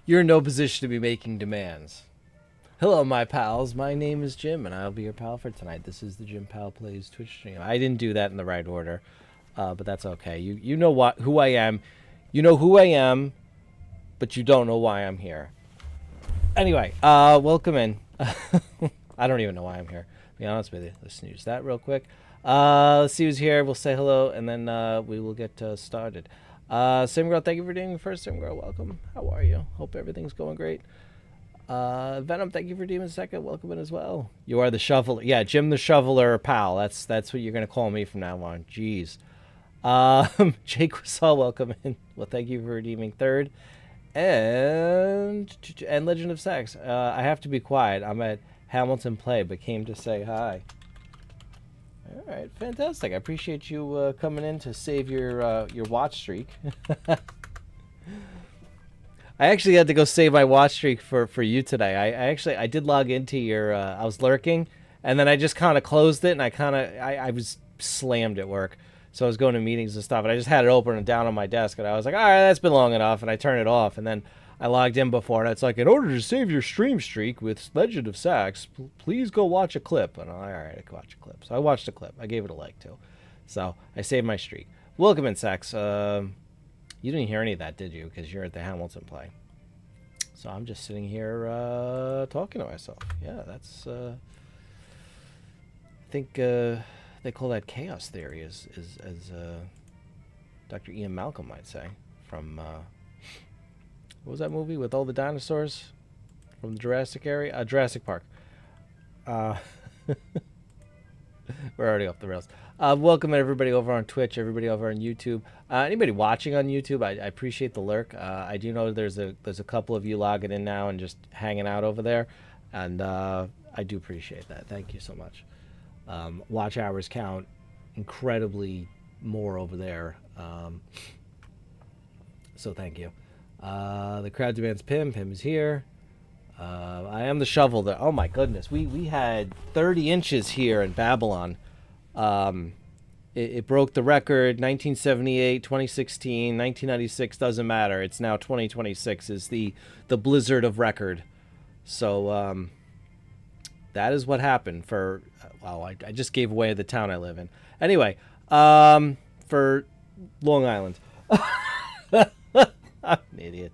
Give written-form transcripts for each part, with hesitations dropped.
You're in no position to be making demands. Hello, my pals. My name is Jim, and I'll be your pal for tonight. This is the Jim Pal Plays Twitch stream. I didn't do that in the right order, but that's okay. You know who I am. You know who I am, but you don't know why I'm here. Anyway, welcome in. I don't even know why I'm here, to be honest with you. Let's snooze that real quick. Let's see who's here. We'll say hello, and then we will get started. Simgirl, thank you for doing the first. Simgirl, welcome. How are you? Hope everything's going great. Venom, thank you for doing the second. Welcome in as well. You are the shoveler. Yeah, Jim the Shoveler pal. That's what you're going to call me from now on. Jeez. Jake Wasall, welcome in. Well, thank you for redeeming third. And Legend of Sex. I have to be quiet. I'm at Hamilton Play, but came to say hi. All right, fantastic. I appreciate you coming in to save your watch streak. I actually had to go save my watch streak for you today. I did log into your. I was lurking, and then I just kind of closed it, and I was slammed at work, so I was going to meetings and stuff, and I just had it open and down on my desk, and I was like, all right, that's been long enough, and I turned it off, and then I logged in before, and it's like, in order to save your stream streak with Legend of Sax, please go watch a clip. And I'm like, all right, I can watch a clip. So I watched a clip. I gave it a like, too. So I saved my streak. Welcome in, Sax. You didn't hear any of that, did you? Because you're at the Hamilton play. So I'm just sitting here talking to myself. Yeah, that's... I think they call that chaos theory, as Dr. Ian Malcolm might say, from... what was that movie with all the dinosaurs from the Jurassic area? Jurassic Park. We're already off the rails. Welcome everybody over on Twitch, everybody over on YouTube. Anybody watching on YouTube, I appreciate the lurk. I do know there's a couple of you logging in now and just hanging out over there, and I do appreciate that. Thank you so much. Watch hours count incredibly more over there, so thank you. The crowd demands Pim. Pim is here. I am the shovel there. Oh my goodness, we had 30 inches here in Babylon. It broke the record. 1978, 2016, 1996, doesn't matter. It's now 2026 is the blizzard of record. So that is what happened for... Well, I just gave away the town I live in. Anyway, for Long Island. I'm an idiot.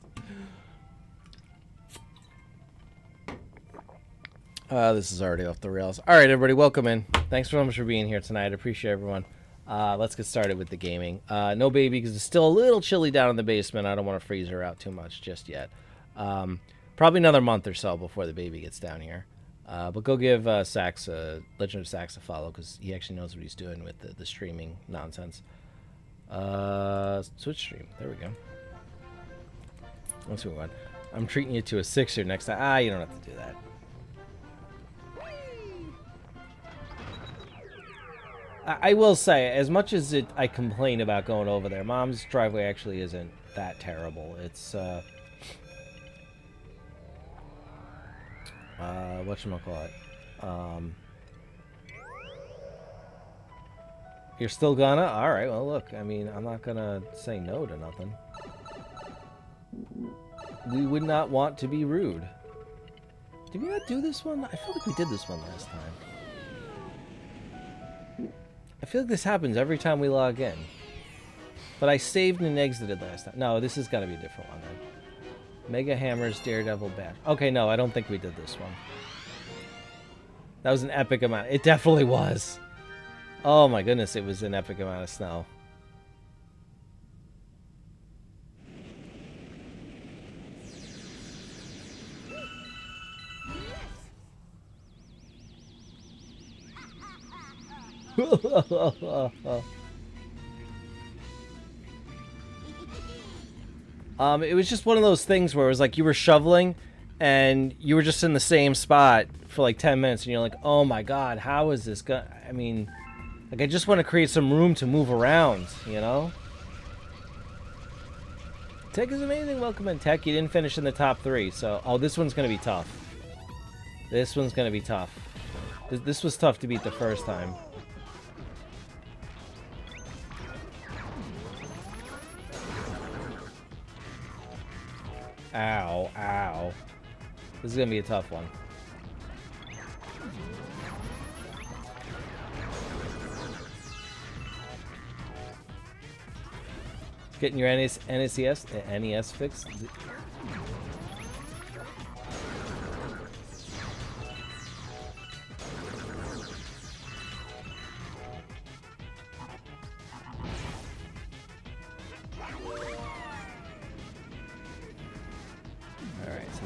This is already off the rails. All right, everybody, welcome in. Thanks so much for being here tonight. I appreciate everyone. Let's get started with the gaming. No baby, because it's still a little chilly down in the basement. I don't want to freeze her out too much just yet. Probably another month or so before the baby gets down here. But go give Sax, Legend of Sax, a follow, because he actually knows what he's doing with the streaming nonsense. Switch stream. There we go. Let's move on. I'm treating you to a 6er next time. You don't have to do that. I will say, as much as I complain about going over there, Mom's driveway actually isn't that terrible. It's, whatchamacallit? You're still gonna? Alright, well look, I mean, I'm not gonna say no to nothing. We would not want to be rude. Did we not do this one? I feel like we did this one last time. I feel like this happens every time we log in. But I saved and exited last time. No, this has got to be a different one then. Mega Hammer's Daredevil Bash. Okay, no, I don't think we did this one. That was an epic amount. It definitely was. Oh my goodness, it was an epic amount of snow. It was just one of those things where it was like you were shoveling and you were just in the same spot for like 10 minutes and you're like, oh my god, how is this going? I mean, like I just want to create some room to move around, you know? Tech is amazing. Welcome in, Tech. You didn't finish in the top 3, so... Oh, this one's going to be tough. This one's going to be tough. This was tough to beat the first time. Ow, ow. This is going to be a tough one. Getting your NES fixed?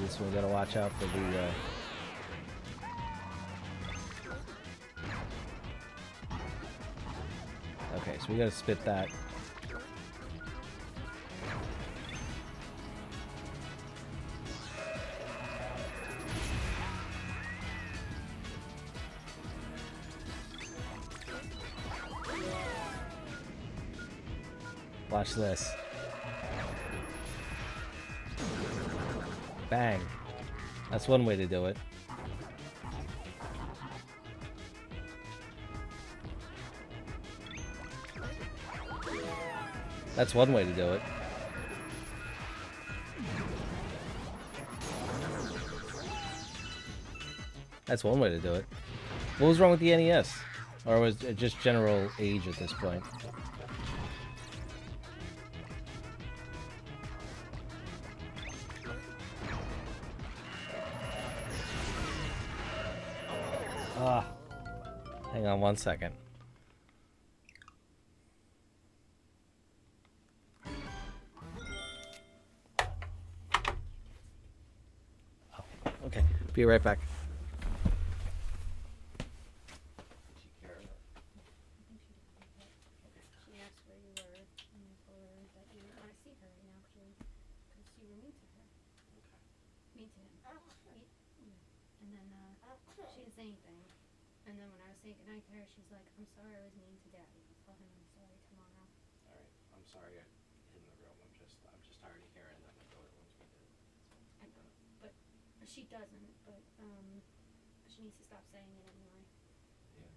So we gotta watch out for the okay, so we gotta spit that. Watch this. Bang. That's one way to do it. That's one way to do it. That's one way to do it. What was wrong with the NES? Or was it just general age at this point? Hang on 1 second. Okay, be right back. She asked where you were, and I told her that you didn't want to see her right now because you were mean to her. Mean to him. And then she didn't say anything. And then when I was saying goodnight to her, she's like, "I'm sorry I was mean to Daddy. I'll tell him I'm sorry tomorrow." All right, I'm sorry I in the room. I'm just tired of hearing that my daughter wants me to. I know, but she doesn't. But she needs to stop saying it anyway. Yeah,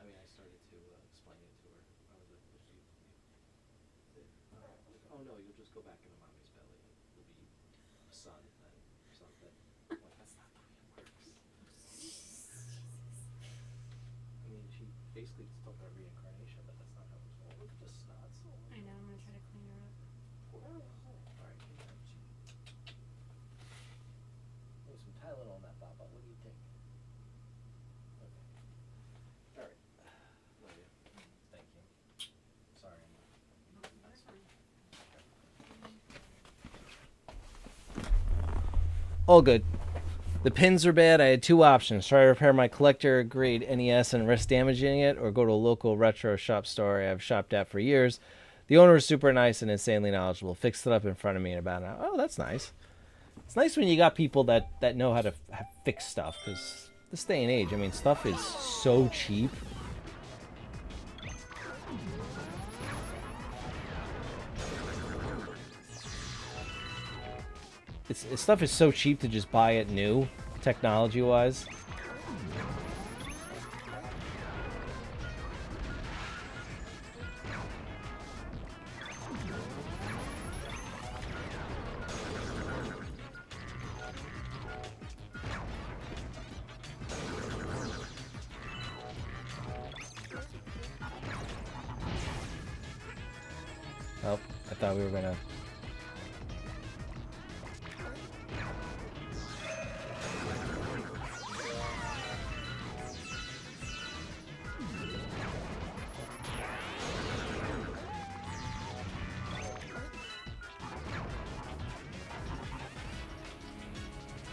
I mean, I started to explain it to her. I was like, oh no, you'll just go back into mommy's belly and you'll be a son then or something. I'm like, that's not the way it works. I mean, she basically talked about reincarnation, but that's not how it's going. Look at the snots. I know. I'm gonna try to clean her up. All right, there's some Tylenol in that bottle. What do you think? Okay. All right. Love you. Thank you. Sorry. That's fine. All good. The pins are bad. I had two options. Try to repair my collector grade NES and risk damaging it, or go to a local retro shop store I've shopped at for years. The owner is super nice and insanely knowledgeable. Fixed it up in front of me in about an hour. Oh, that's nice. It's nice when you got people that know how to fix stuff, because this day and age, I mean, stuff is so cheap. Stuff is so cheap to just buy it new, technology-wise. Oh, I thought we were gonna...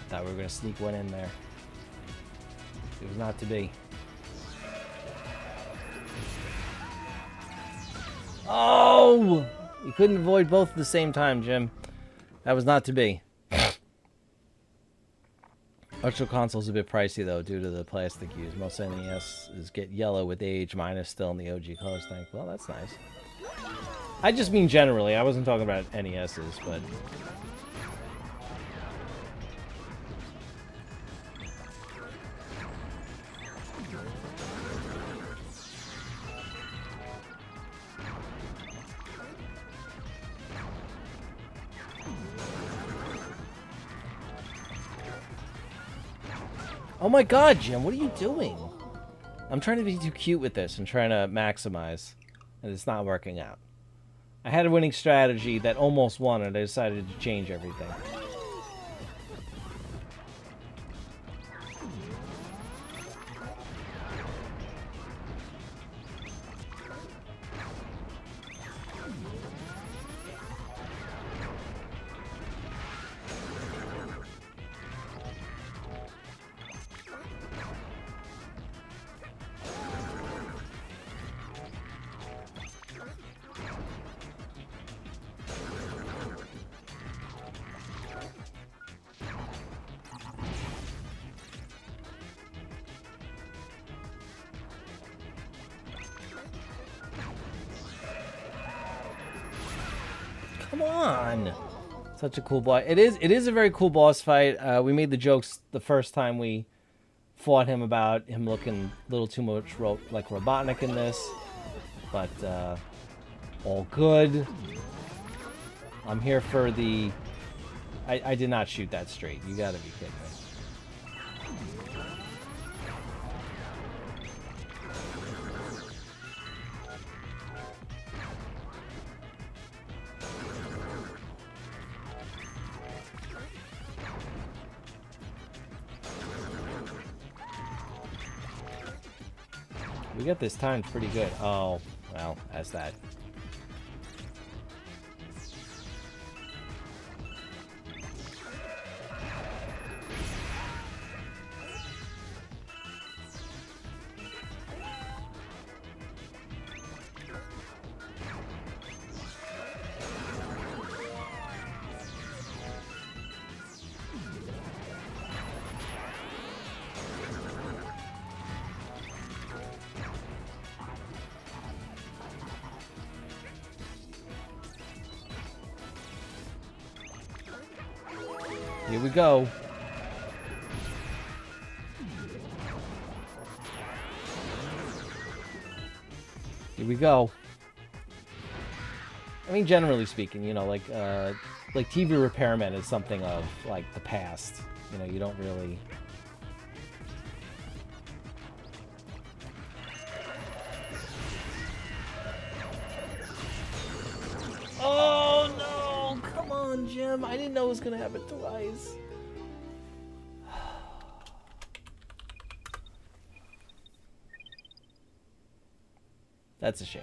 Thought we were gonna sneak one in there. It was not to be. Oh! You couldn't avoid both at the same time, Jim. That was not to be. Virtual Console's a bit pricey, though, due to the plastic used. Most NESs get yellow with age. Mine is still in the OG colors tank. Well, that's nice. I just mean generally. I wasn't talking about NESs, but... Oh my god, Jim, what are you doing? I'm trying to be too cute with this and trying to maximize, and it's not working out. I had a winning strategy that almost won, and I decided to change everything. Come on. Such a cool boss. It is a very cool boss fight. We made the jokes the first time we fought him about him looking a little too much like Robotnik in this. But all good. I'm here for the... I did not shoot that straight. You gotta be kidding me. We got this timed pretty good. Oh, well, that's that. Here we go. Here we go. I mean, generally speaking, you know, like TV repairman is something of like the past. You know, you don't really. Oh no! Come on, Jim. I didn't know it was gonna happen twice. That's a shame.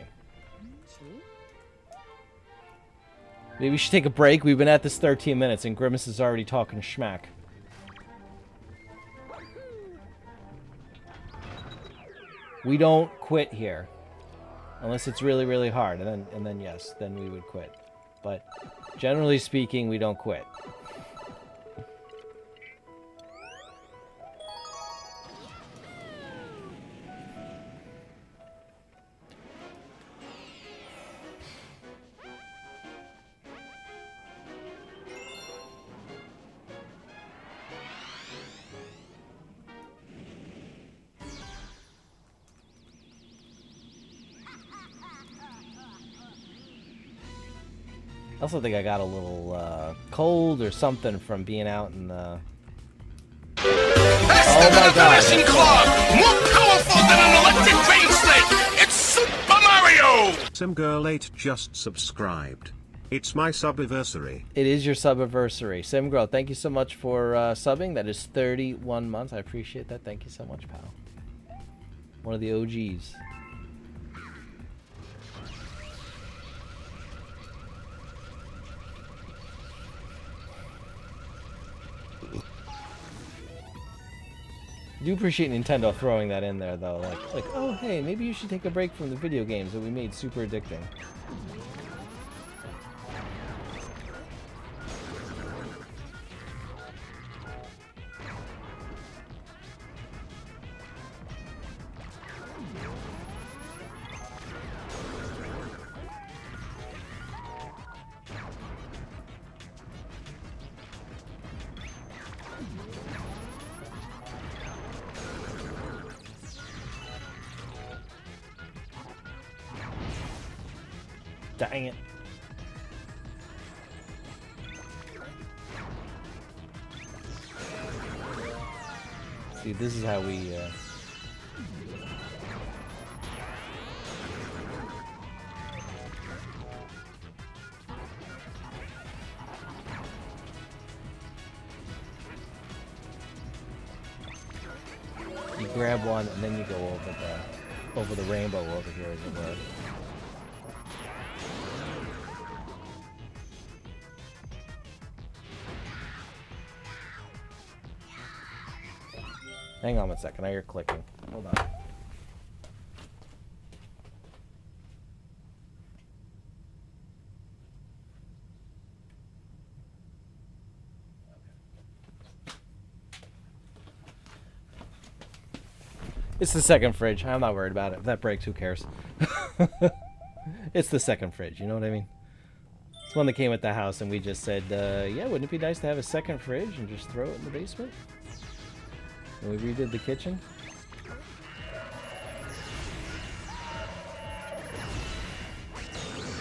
Maybe we should take a break. We've been at this 13 minutes and Grimace is already talking schmack. We don't quit here. Unless it's really, really hard. And then yes, then we would quit. But generally speaking, we don't quit. I also think I got a little cold or something from being out in the... Oh my god! Club, more powerful than an electric train snake! It's Super Mario! Some girl 8 just subscribed. It's my subiversary. It is your subiversary. Simgirl, thank you so much for subbing. That is 31 months. I appreciate that. Thank you so much, pal. One of the OGs. I do appreciate Nintendo throwing that in there, though. Like, oh, hey, maybe you should take a break from the video games that we made super addicting. Dang it. See, this is how we, you grab one and then you go over the rainbow over here, as it were. Hang on 1 second, I hear clicking. Hold on. It's the second fridge. I'm not worried about it. If that breaks, who cares? It's the second fridge, you know what I mean? It's one that came with the house and we just said, yeah, wouldn't it be nice to have a second fridge and just throw it in the basement? And we redid the kitchen.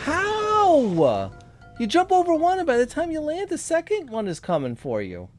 How? You jump over one and by the time you land, the second one is coming for you.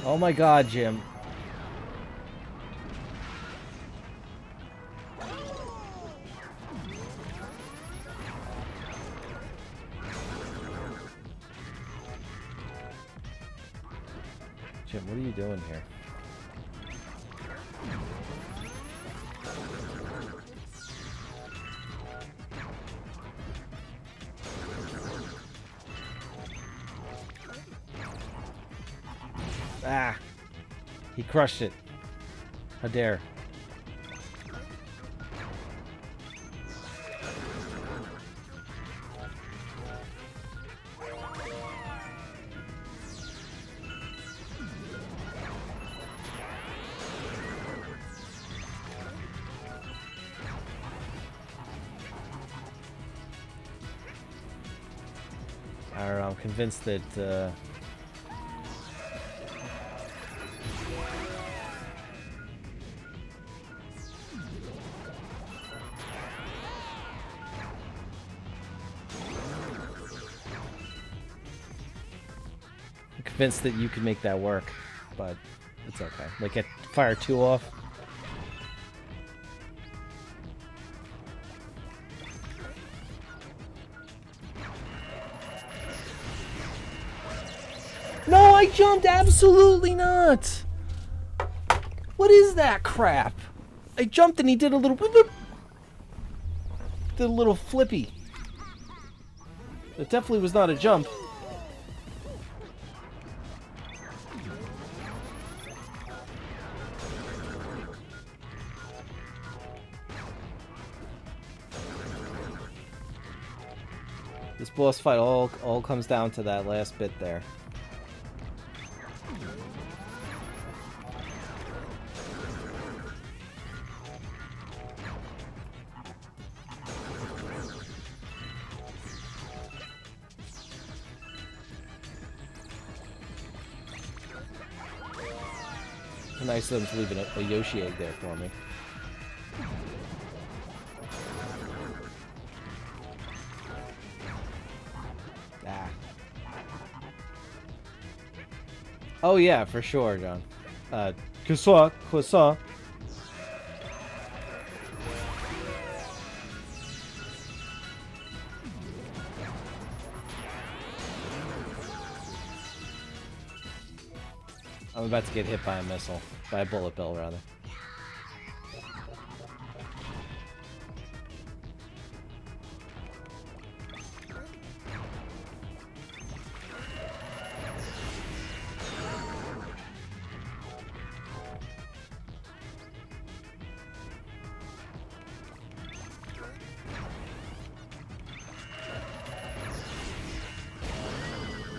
Oh my god, Jim. Jim, what are you doing here? Ah! He crushed it. How dare. I don't know, I'm convinced that, I'm convinced that you can make that work, but it's okay. Like, get fire 2 off. No, I jumped! Absolutely not! What is that crap? I jumped and he did a little... Did a little flippy. It definitely was not a jump. This boss fight all comes down to that last bit there. Nice of them to leave a Yoshi egg there for me. Ah. Oh yeah, for sure, John. Croissant. I'm about to get hit by a missile. By a bullet bill, rather.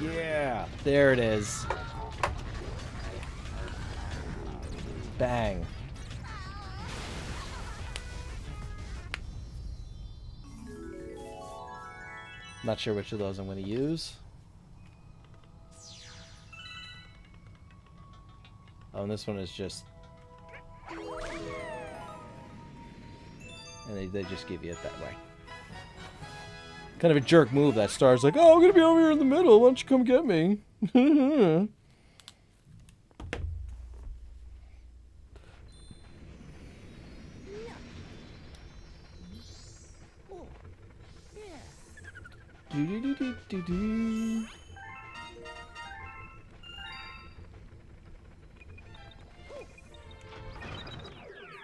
Yeah, there it is. Bang. Not sure which of those I'm going to use. Oh, and this one is just... And they just give you it that way. Kind of a jerk move, that Star's like, oh, I'm going to be over here in the middle. Why don't you come get me? Do-do-do-do-do-do.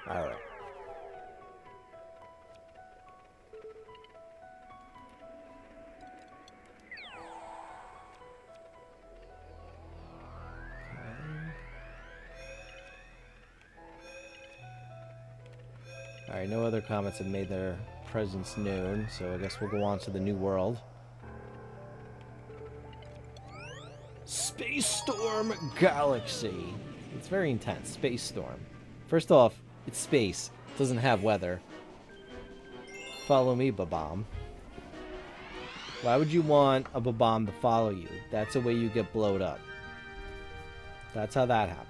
All right. Alright, no other comets have made their presence known, so I guess we'll go on to the new world. Space Storm Galaxy. It's very intense. Space Storm. First off, it's space. It doesn't have weather. Follow me, Babam. Why would you want a Babam to follow you? That's the way you get blowed up. That's how that happens.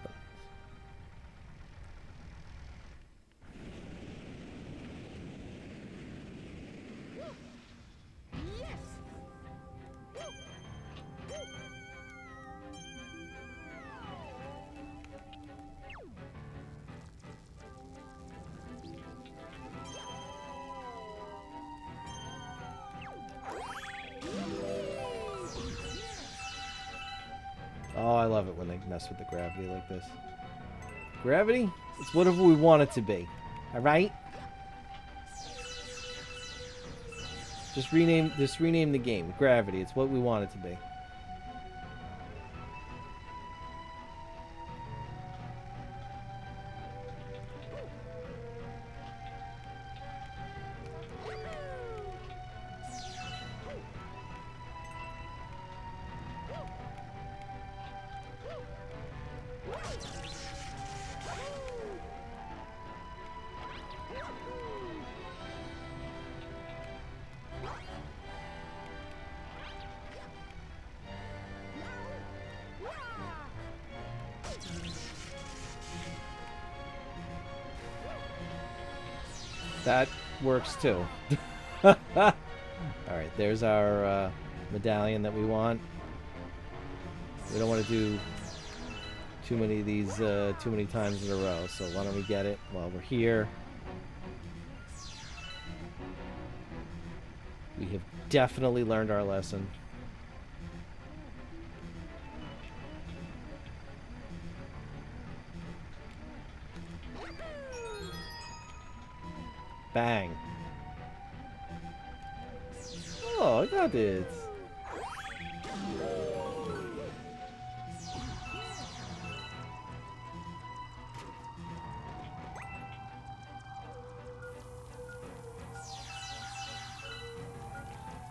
love it when they mess with the gravity like this. Gravity? It's whatever we want it to be. Alright? Just rename the game. Gravity. It's what we want it to be. That works too. Alright, there's our medallion that we want. We don't want to do too many of these too many times in a row, so why don't we get it while we're here. We have definitely learned our lesson. Bang. Oh, I got it.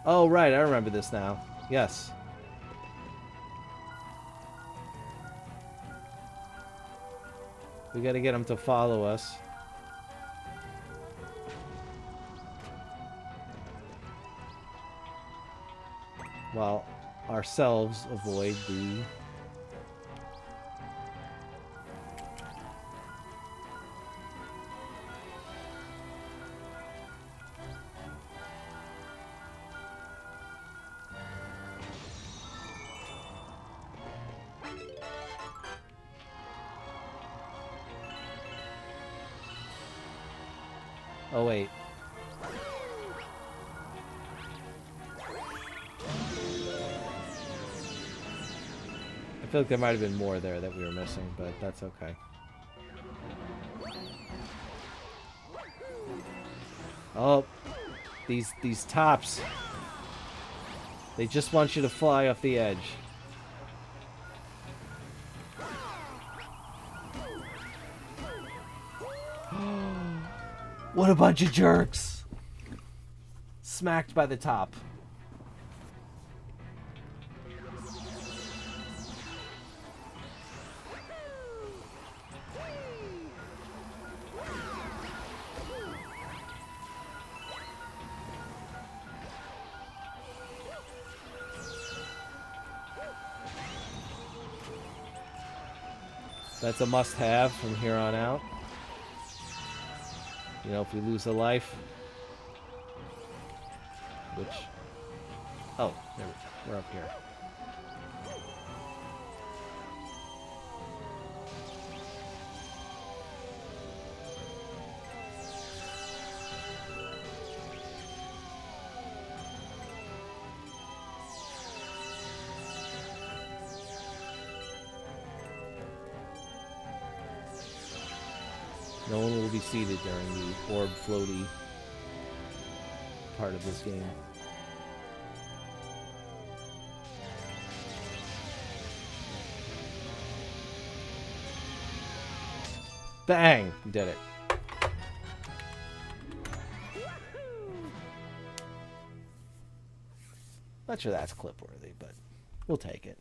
Oh, right, I remember this now. Yes. We gotta get him to follow us. While ourselves avoid the... Oh, wait. I feel like there might have been more there that we were missing, but that's okay. Oh, these tops. They just want you to fly off the edge. What a bunch of jerks. Smacked by the top. That's a must-have from here on out. You know, if we lose a life, which... Oh, there we go. We're up here. No one will be seated during the orb floaty part of this game. Bang! You did it. Not sure that's clip worthy, but we'll take it.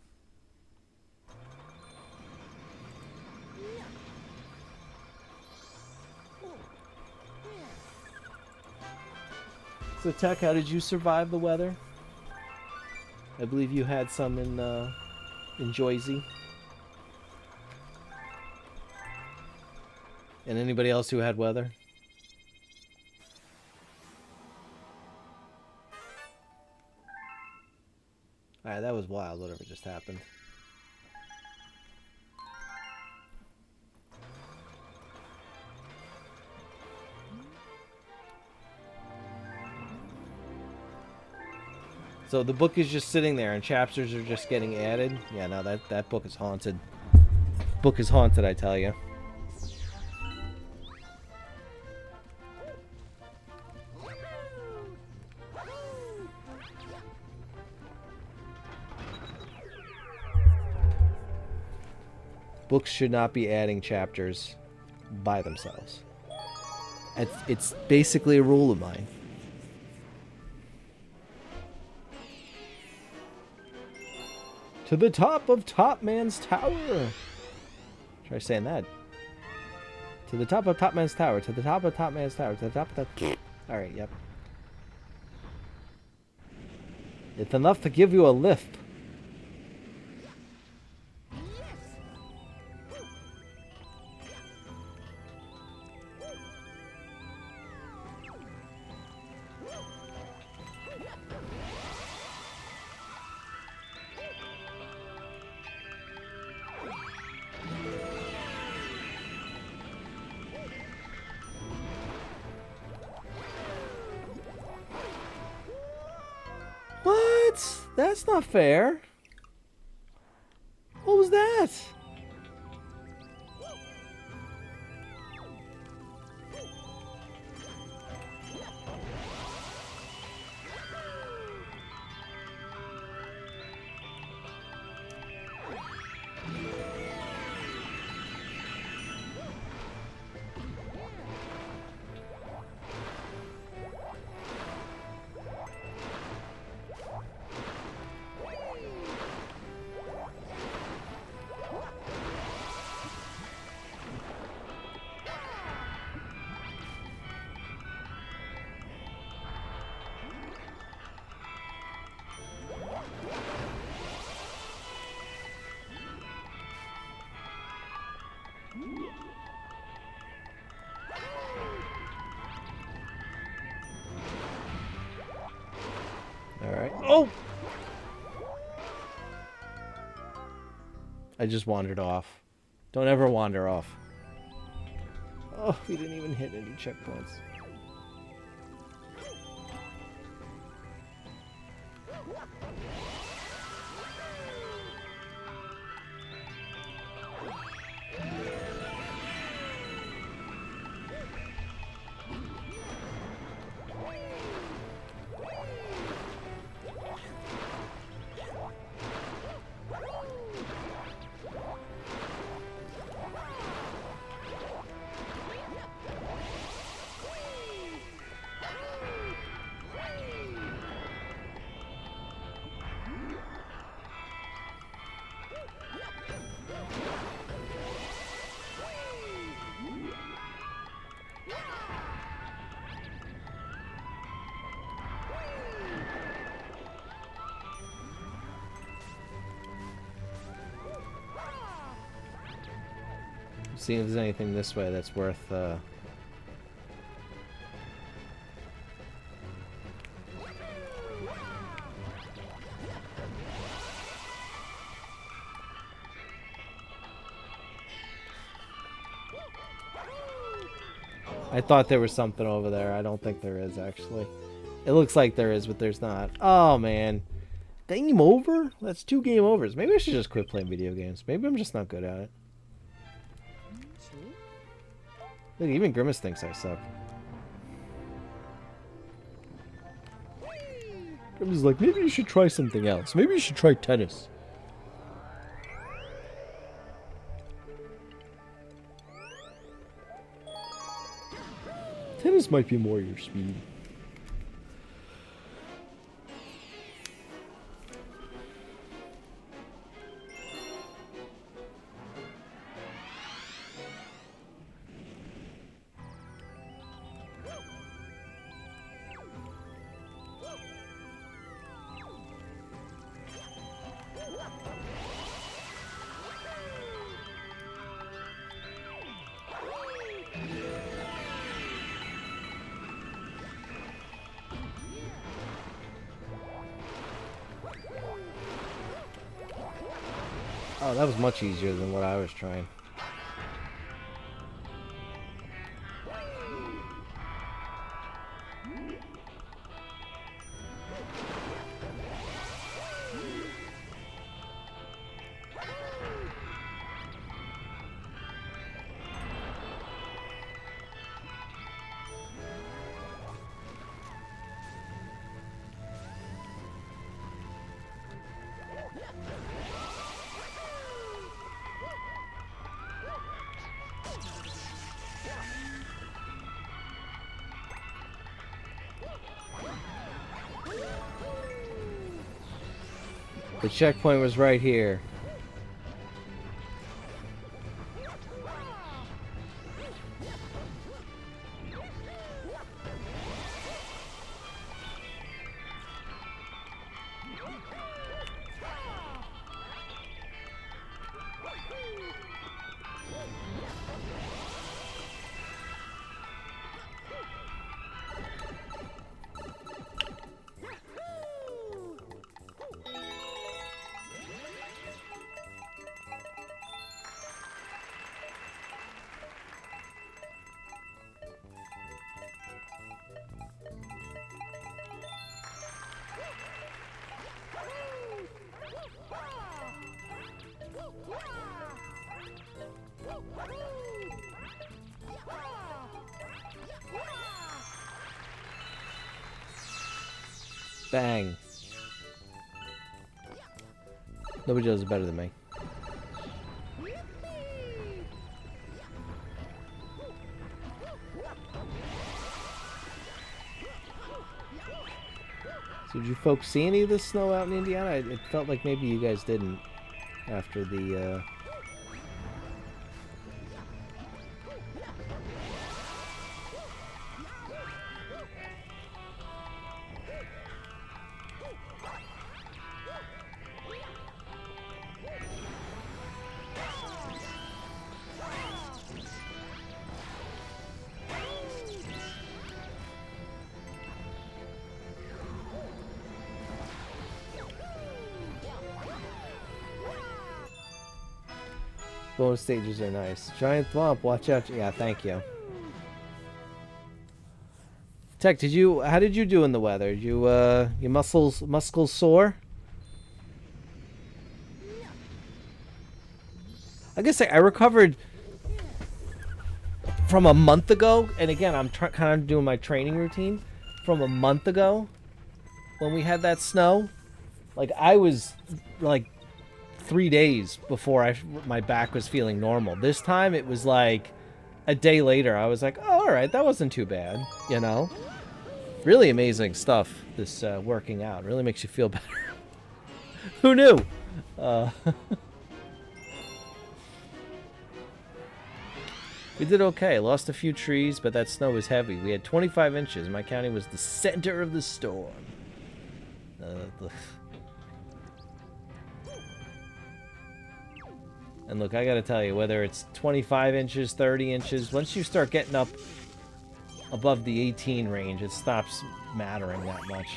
So Tech, how did you survive the weather? I believe you had some in Joyzy. And anybody else who had weather? Alright, that was wild, whatever just happened. So the book is just sitting there and chapters are just getting added. Yeah, no, that book is haunted. Book is haunted, I tell you. Books should not be adding chapters by themselves. It's basically a rule of mine. To the top of Top Man's Tower. Try saying that. To the top of Top Man's Tower. To the top of Top Man's Tower. To the top of that. Alright, yep. It's enough to give you a lift. What? That's not fair. What was that? Alright. Oh! I just wandered off. Don't ever wander off. Oh, we didn't even hit any checkpoints. Seeing if there's anything this way that's worth I thought there was something over there. I don't think there is, actually. It looks like there is, but there's not. Oh, man. Game over? That's 2 game overs. Maybe I should just quit playing video games. Maybe I'm just not good at it. Look, even Grimace thinks I suck. Grimace is like, maybe you should try something else. Maybe you should try tennis. Tennis might be more your speed. Oh, that was much easier than what I was trying. The checkpoint was right here. Bang. Nobody does it better than me. So did you folks see any of the snow out in Indiana? It felt like maybe you guys didn't after the bonus stages are nice. Giant Thwomp, watch out. Yeah, thank you. Tech, how did you do in the weather? Did you, your muscles sore? I guess I recovered from a month ago, and again, I'm kind of doing my training routine from a month ago when we had that snow. Like, I was, like, 3 days before my back was feeling normal. This time, it was like a day later. I was like, oh, all right, that wasn't too bad, you know? Really amazing stuff, this working out. Really makes you feel better. Who knew? We did okay. Lost a few trees, but that snow was heavy. We had 25 inches. My county was the center of the storm. And look, I gotta tell you, whether it's 25 inches, 30 inches, once you start getting up above the 18 range, it stops mattering that much.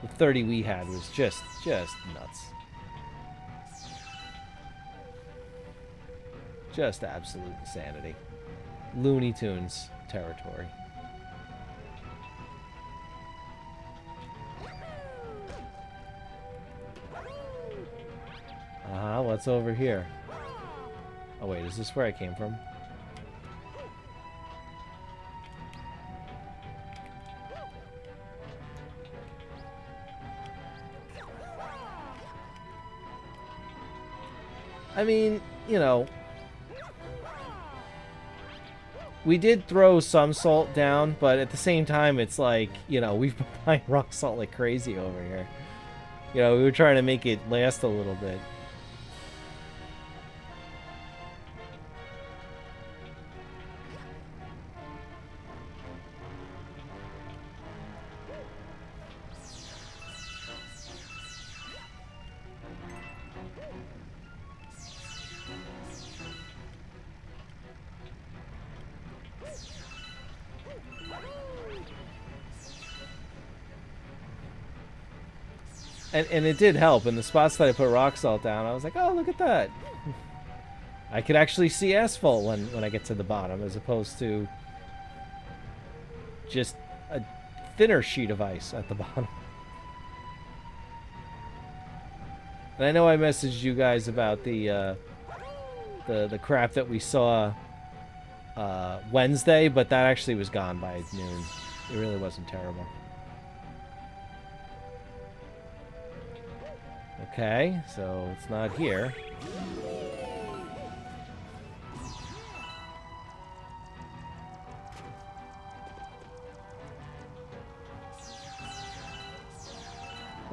The 30 we had was just nuts. Just absolute insanity. Looney Tunes territory. What's over here? Oh wait, is this where I came from? I mean, you know, we did throw some salt down, but at the same time, it's like, you know, we've been buying rock salt like crazy over here. You know, we were trying to make it last a little bit. And it did help. In the spots that I put rock salt down, I was like, oh, look at that. I could actually see asphalt when I get to the bottom, as opposed to just a thinner sheet of ice at the bottom. And I know I messaged you guys about the crap that we saw Wednesday, but that actually was gone by noon. It really wasn't terrible. Okay, so it's not here.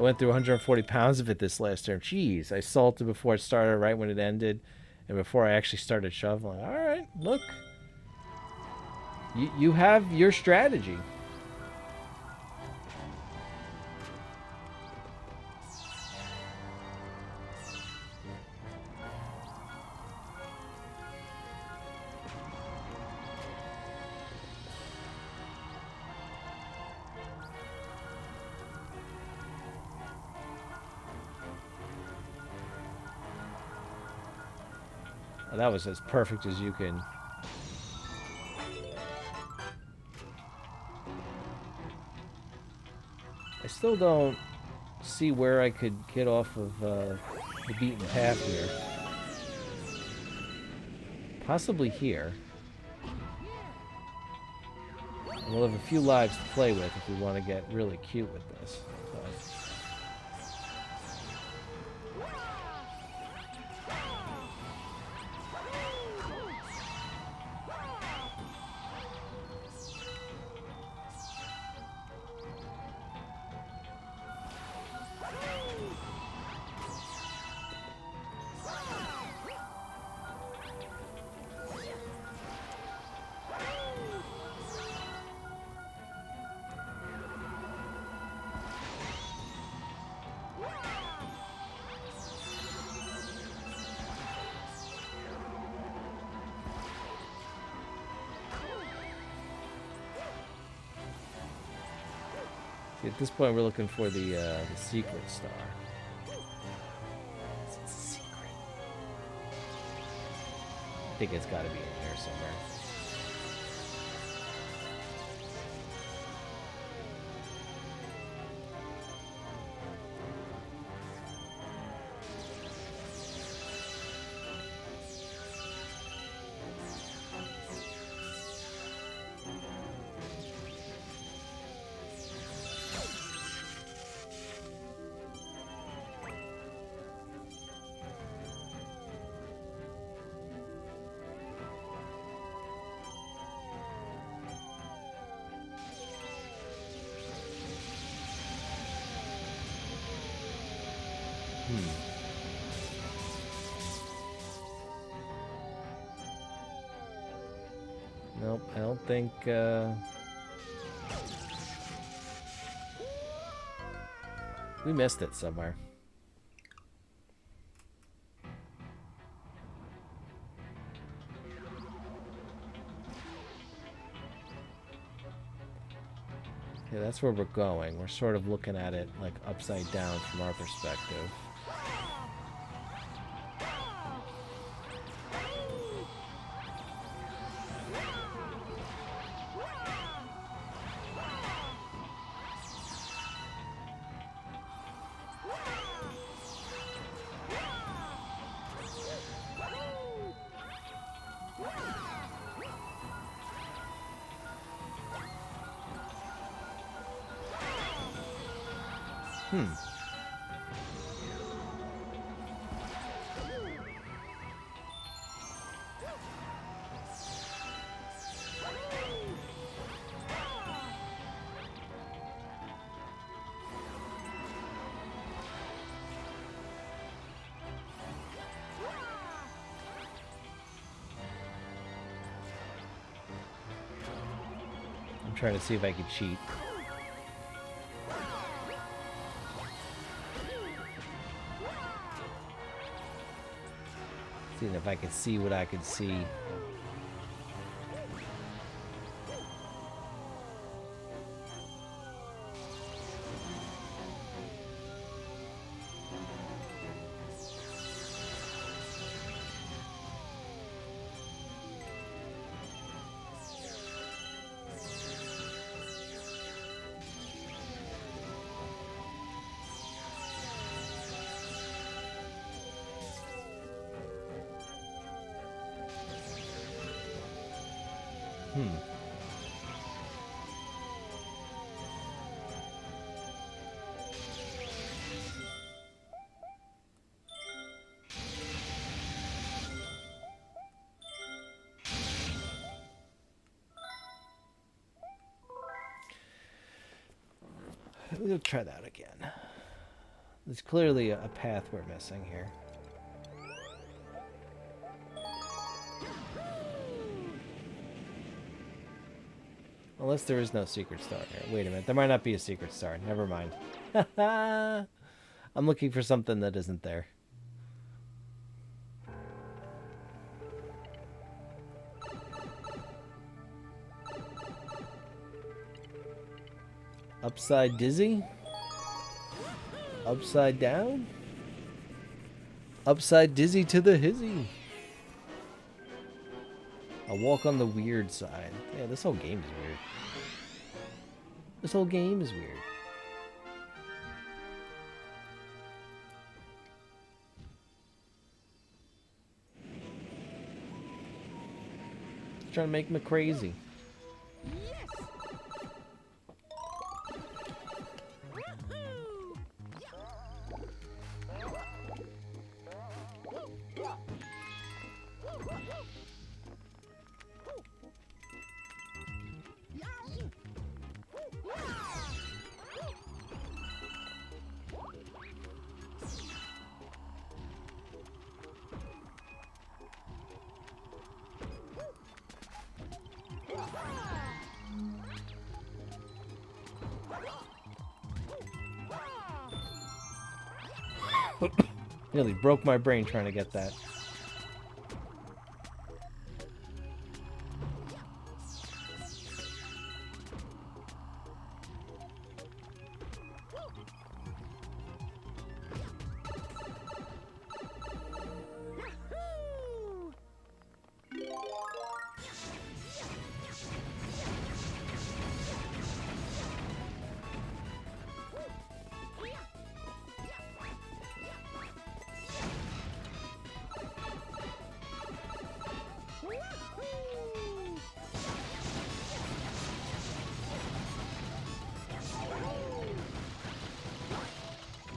I went through 140 pounds of it this last term. Jeez, I salted before it started, right when it ended, and before I actually started shoveling. All right, look. You have your strategy. Well, that was as perfect as you can. I still don't see where I could get off of the beaten path here. Possibly here. And we'll have a few lives to play with if we want to get really cute with this. But see, at this point, we're looking for the secret star. It's a secret. I think it's got to be in here somewhere. Nope, I don't think, we missed it somewhere. Okay, that's where we're going. We're sort of looking at it like upside down from our perspective. I'm trying to see if I can cheat. Seeing if I can see what I can see. We'll try that again. There's clearly a path we're missing here. Unless there is no secret star here. Wait a minute, there might not be a secret star. Never mind. I'm looking for something that isn't there. Upside dizzy? Upside down? Upside dizzy to the hizzy. I'll walk on the weird side. Yeah, this whole game is weird. This whole game is weird. It's trying to make me crazy. Nearly broke my brain trying to get that.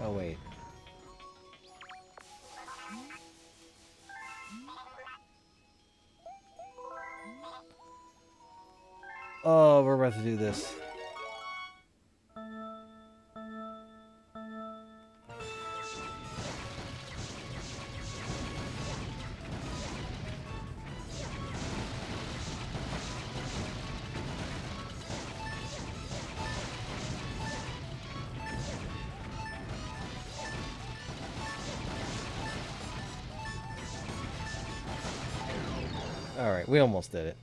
Oh, wait. Oh, we're about to do this. Alright, we almost did it.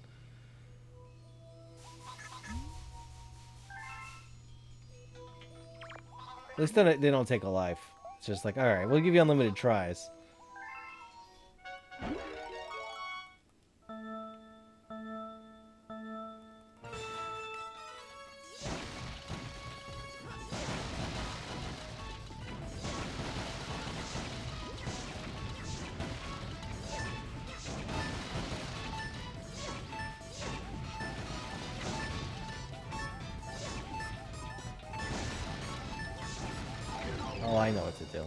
At least then they don't take a life. It's just like, alright, we'll give you unlimited tries. Oh, I know what to do.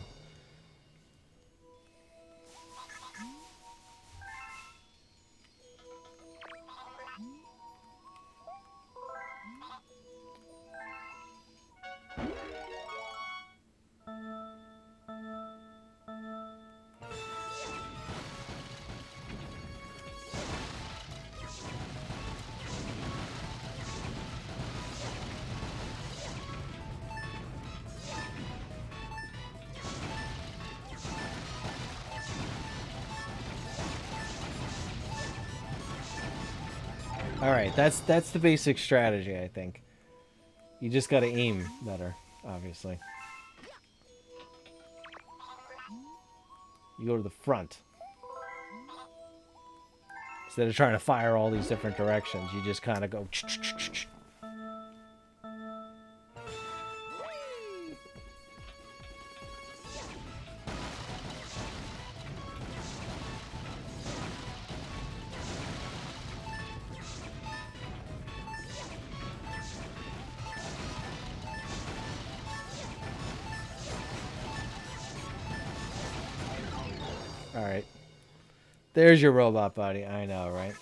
Alright, that's the basic strategy, I think. You just gotta aim better, obviously. You go to the front. Instead of trying to fire all these different directions, you just kind of go... Alright. There's your robot body. I know, right?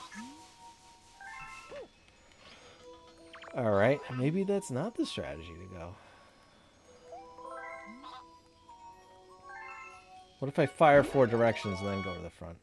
Alright. Maybe that's not the strategy to go. What if I fire 4 directions and then go to the front?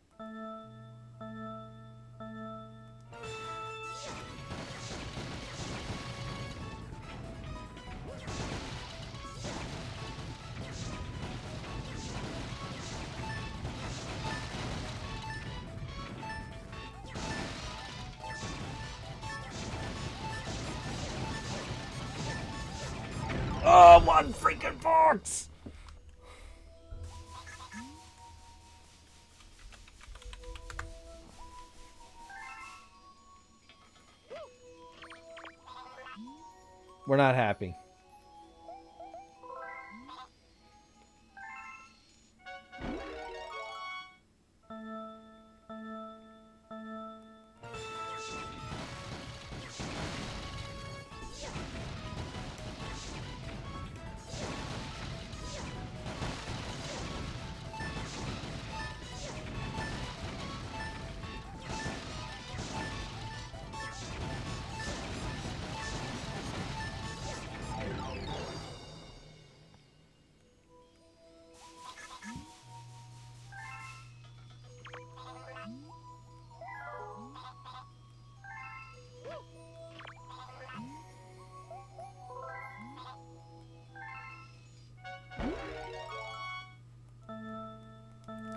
Oh, 1 freaking box! We're not happy.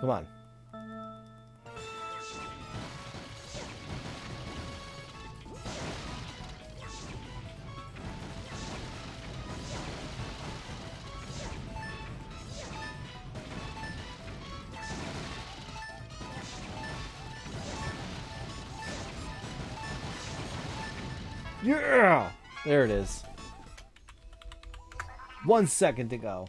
Come on. Yeah! There it is. 1 second to go.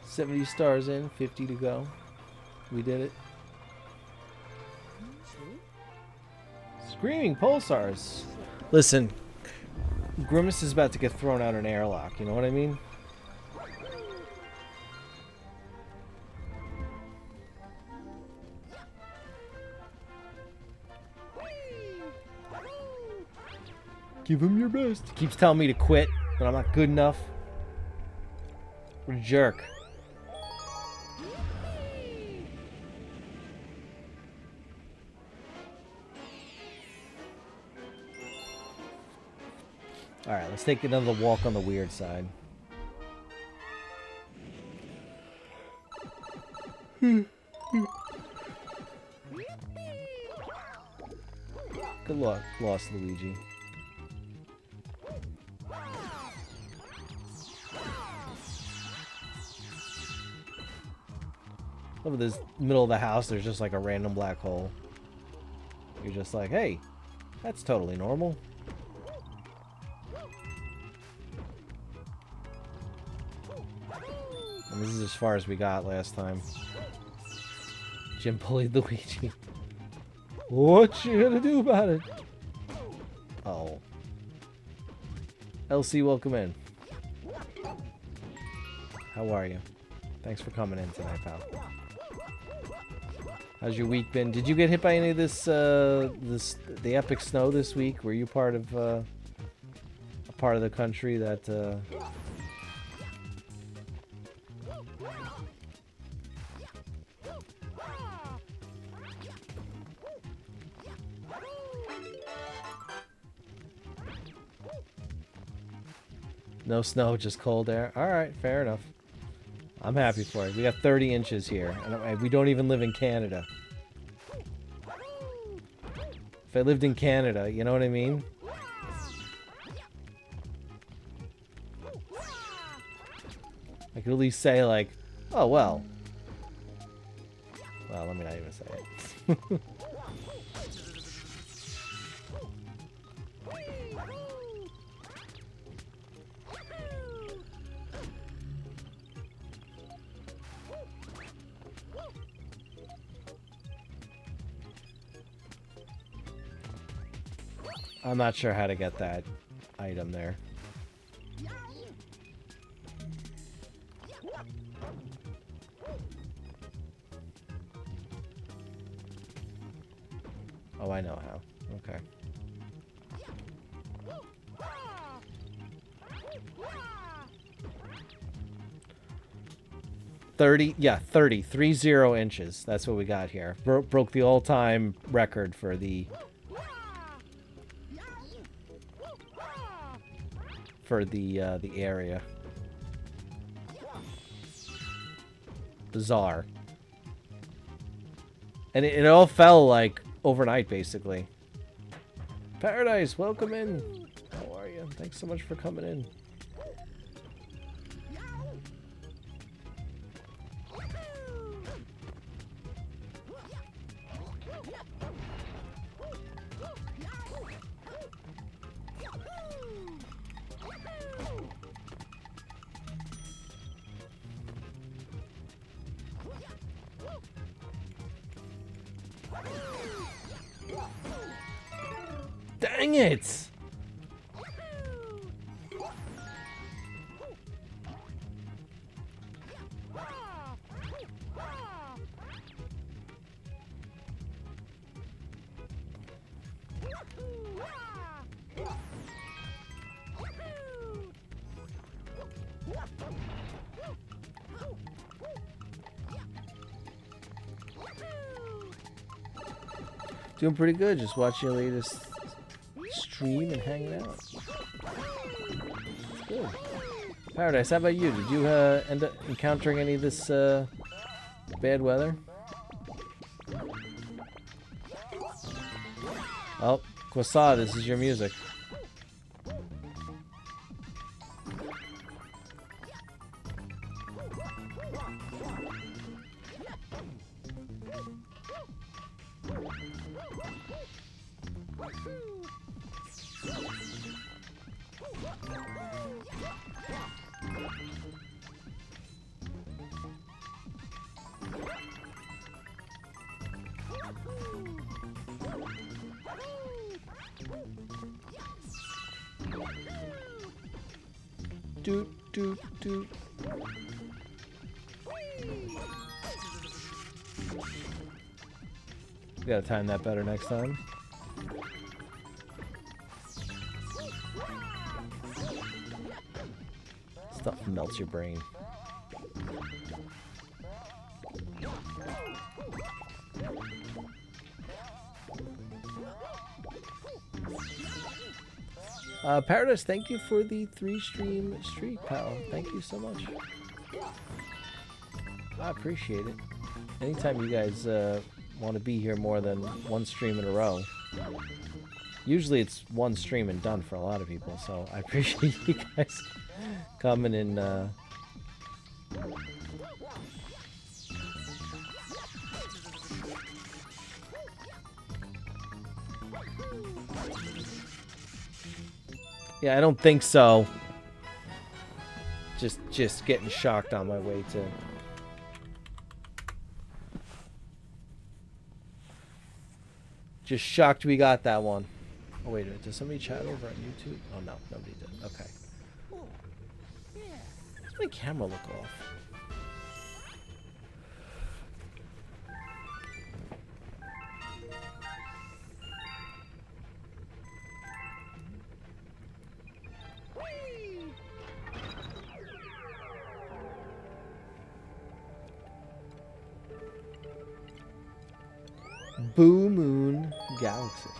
$70 stars in, 50 to go. We did it. Screaming pulsars. Listen, Grimace is about to get thrown out an airlock, you know what I mean? Give him your best. He keeps telling me to quit, but I'm not good enough. What a jerk. Alright, let's take another walk on the weird side. Good luck, Lost Luigi. Over this middle of the house, there's just like a random black hole. You're just like, hey, that's totally normal. And this is as far as we got last time. Jim bullied Luigi. What you gonna do about it? Oh. LC, welcome in. How are you? Thanks for coming in tonight, pal. How's your week been? Did you get hit by any of the epic snow this week? Were you part of a part of the country that no snow, just cold air? Alright, fair enough. I'm happy for it. We got 30 inches here, and we don't even live in Canada. If I lived in Canada, you know what I mean? I could at least say, like, oh, well. Well, let me not even say it. I'm not sure how to get that item there. Oh, I know how. Okay. 30, yeah, 30 inches. That's what we got here. Broke the all-time record for the area. Bizarre. And it all fell like overnight, basically. Paradise, welcome in. How are you? Thanks so much for coming in. Dang it! Doing pretty good, just watching your latest stream and hanging out. It's good. Paradise, how about you? Did you end up encountering any of this bad weather? Oh, Kwasa, this is your music. Doot, doot, doot. We gotta time that better next time. Stuff melts your brain. Paradise, thank you for the 3-stream streak, pal. Thank you so much. I appreciate it. Anytime you guys want to be here more than one stream in a row. Usually it's one stream and done for a lot of people, so I appreciate you guys coming in. Yeah, I don't think so. Just getting shocked on my way to. Just shocked we got that one. Oh wait a minute, does somebody chat over on YouTube? Oh no, nobody did. Okay. Does my camera look off? Boo Moon Galaxy.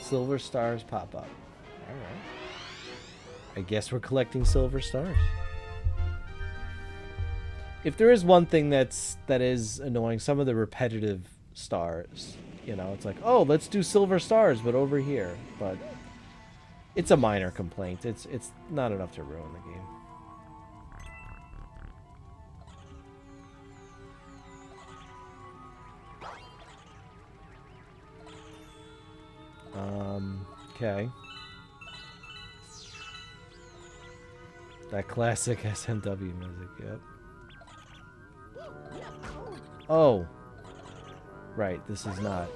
Silver stars pop up. Alright. I guess we're collecting silver stars. If there is one thing that is annoying, some of the repetitive stars, you know, it's like, oh, let's do silver stars, but over here. But it's a minor complaint. It's not enough to ruin the game. Okay. That classic SMW music, yep. Oh. Right, this is not.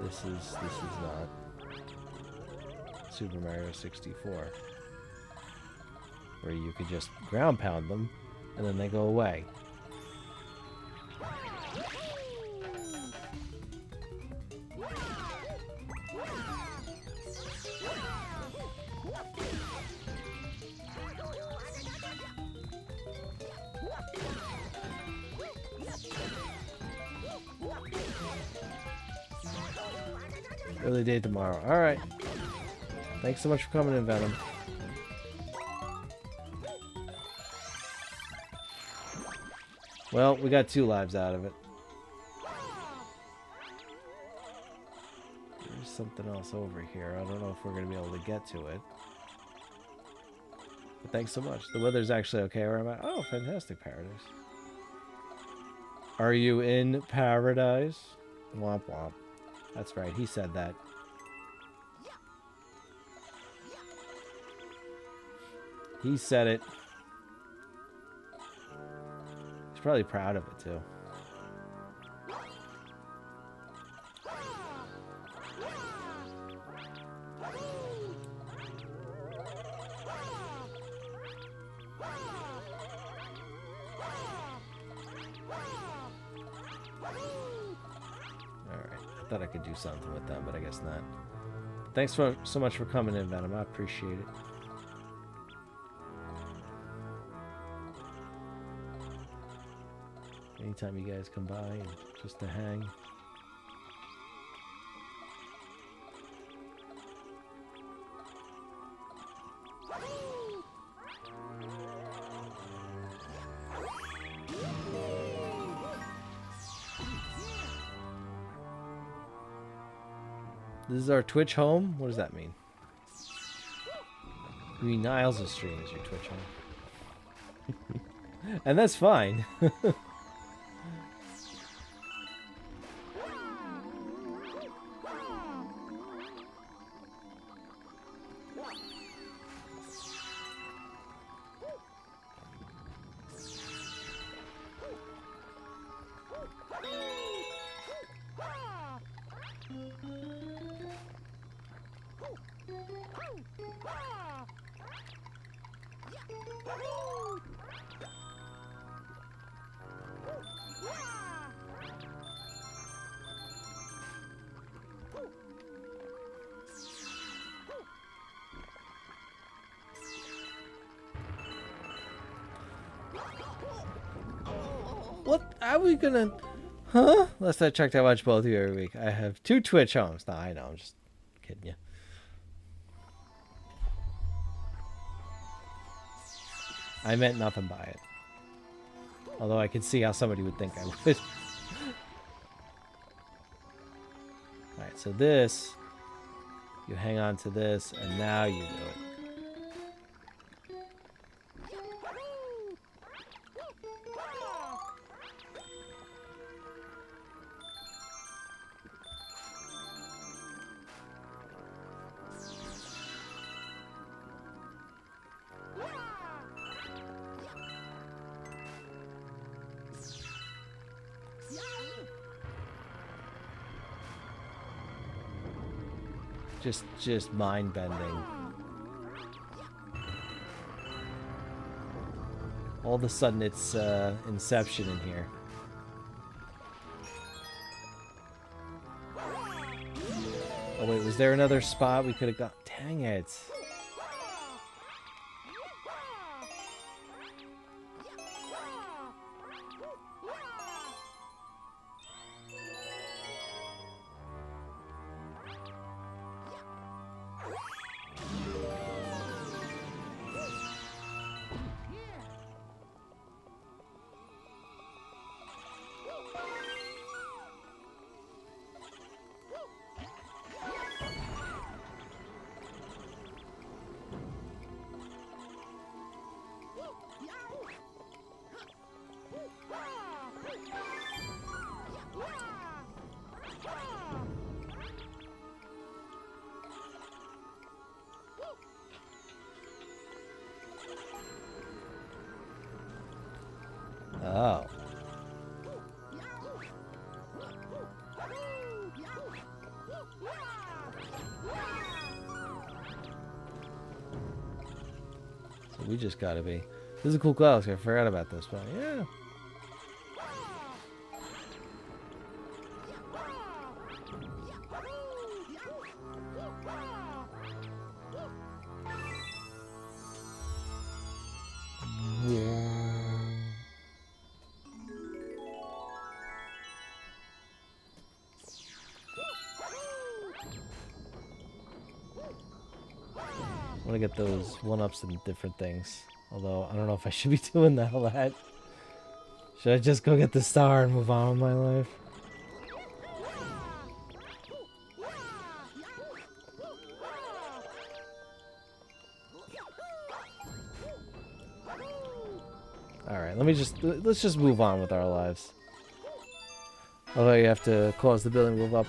This is not Super Mario 64. Where you could just ground pound them and then they go away. Early day tomorrow. Alright. Thanks so much for coming in, Venom. Well, we got 2 lives out of it. There's something else over here. I don't know if we're going to be able to get to it. But thanks so much. The weather's actually okay where I'm at. Oh, fantastic paradise. Are you in paradise? Womp womp. That's right, he said that. He said it. He's probably proud of it, too. Thought I could do something with them, but I guess not. Thanks so much for coming in, Venom. I appreciate it. Anytime you guys come by and just to hang. This is our Twitch home? What does that mean? You mean Niles' stream is your Twitch home. And that's fine. What? Are we gonna... Huh? Last I checked, I watch both of you every week. I have 2 Twitch homes. Nah, I know. I'm just kidding you. I meant nothing by it. Although I could see how somebody would think I would. Alright, so this... You hang on to this, and now you do it. Just mind bending. All of a sudden it's Inception in here. Oh wait, was there another spot we could have got? Dang it. Oh. So we just gotta be. This is a cool class. I forgot about this, but yeah. I want to get those 1-ups and different things. Although, I don't know if I should be doing that. Should I just go get the star and move on with my life? Alright, let's just move on with our lives. Although you have to cause the building to move up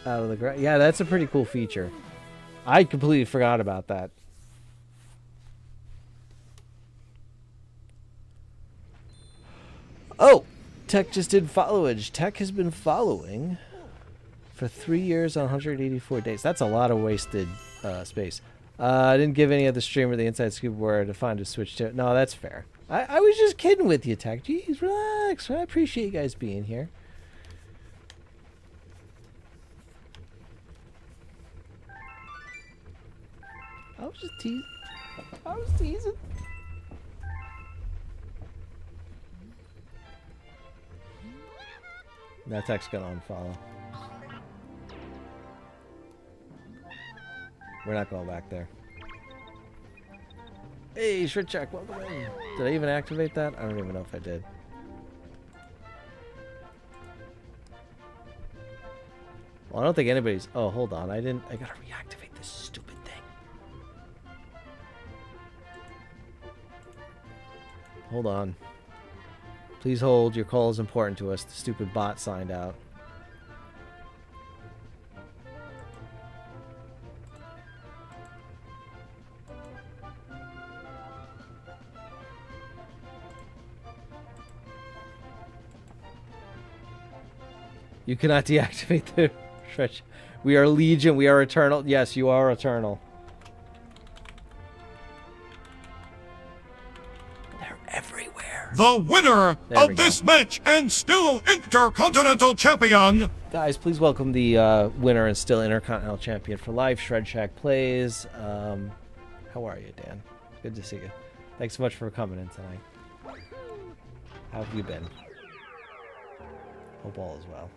out of the ground. Yeah, that's a pretty cool feature. I completely forgot about that. Oh! Tech just did followage. Tech has been following for 3 years on 184 days. That's a lot of wasted space. I didn't give any of the streamer the inside scoop where to find a switch to. No, that's fair. I was just kidding with you, Tech. Jeez, relax. I appreciate you guys being here. I was just teasing. I was teasing. That Tech's gonna unfollow. We're not going back there. Hey, Shritchak, welcome in. Did I even activate that? I don't even know if I did. Well, I don't think anybody's... Oh, hold on. I gotta reactivate this stupid thing. Hold on. Please hold. Your call is important to us. The stupid bot signed out. You cannot deactivate the stretch. We are Legion. We are eternal. Yes, you are eternal. They're everywhere. The winner of this match and still Intercontinental Champion. Guys, please welcome the winner and still Intercontinental Champion for life, Shred Shack Plays. How are you, Dan? Good to see you. Thanks so much for coming in tonight. How have you been? Hope all is well.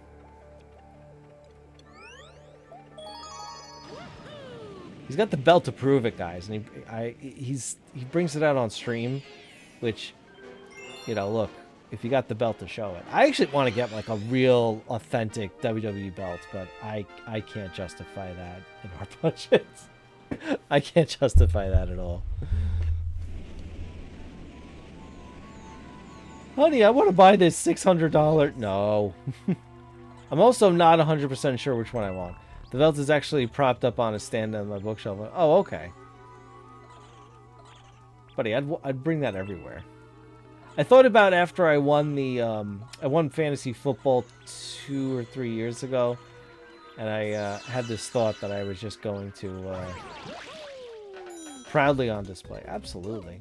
He's got the belt to prove it, guys, and he brings it out on stream, which, you know, look, if you got the belt to show it. I actually want to get like a real authentic WWE belt, but I can't justify that in our budgets. I can't justify that at all. Honey, I want to buy this $600. No. I'm also not 100% sure which one I want. The belt is actually propped up on a stand on my bookshelf. Oh, okay. Buddy, I'd bring that everywhere. I thought about after I won the I won fantasy football 2 or 3 years ago, and I had this thought that I was just going to proudly on display. Absolutely.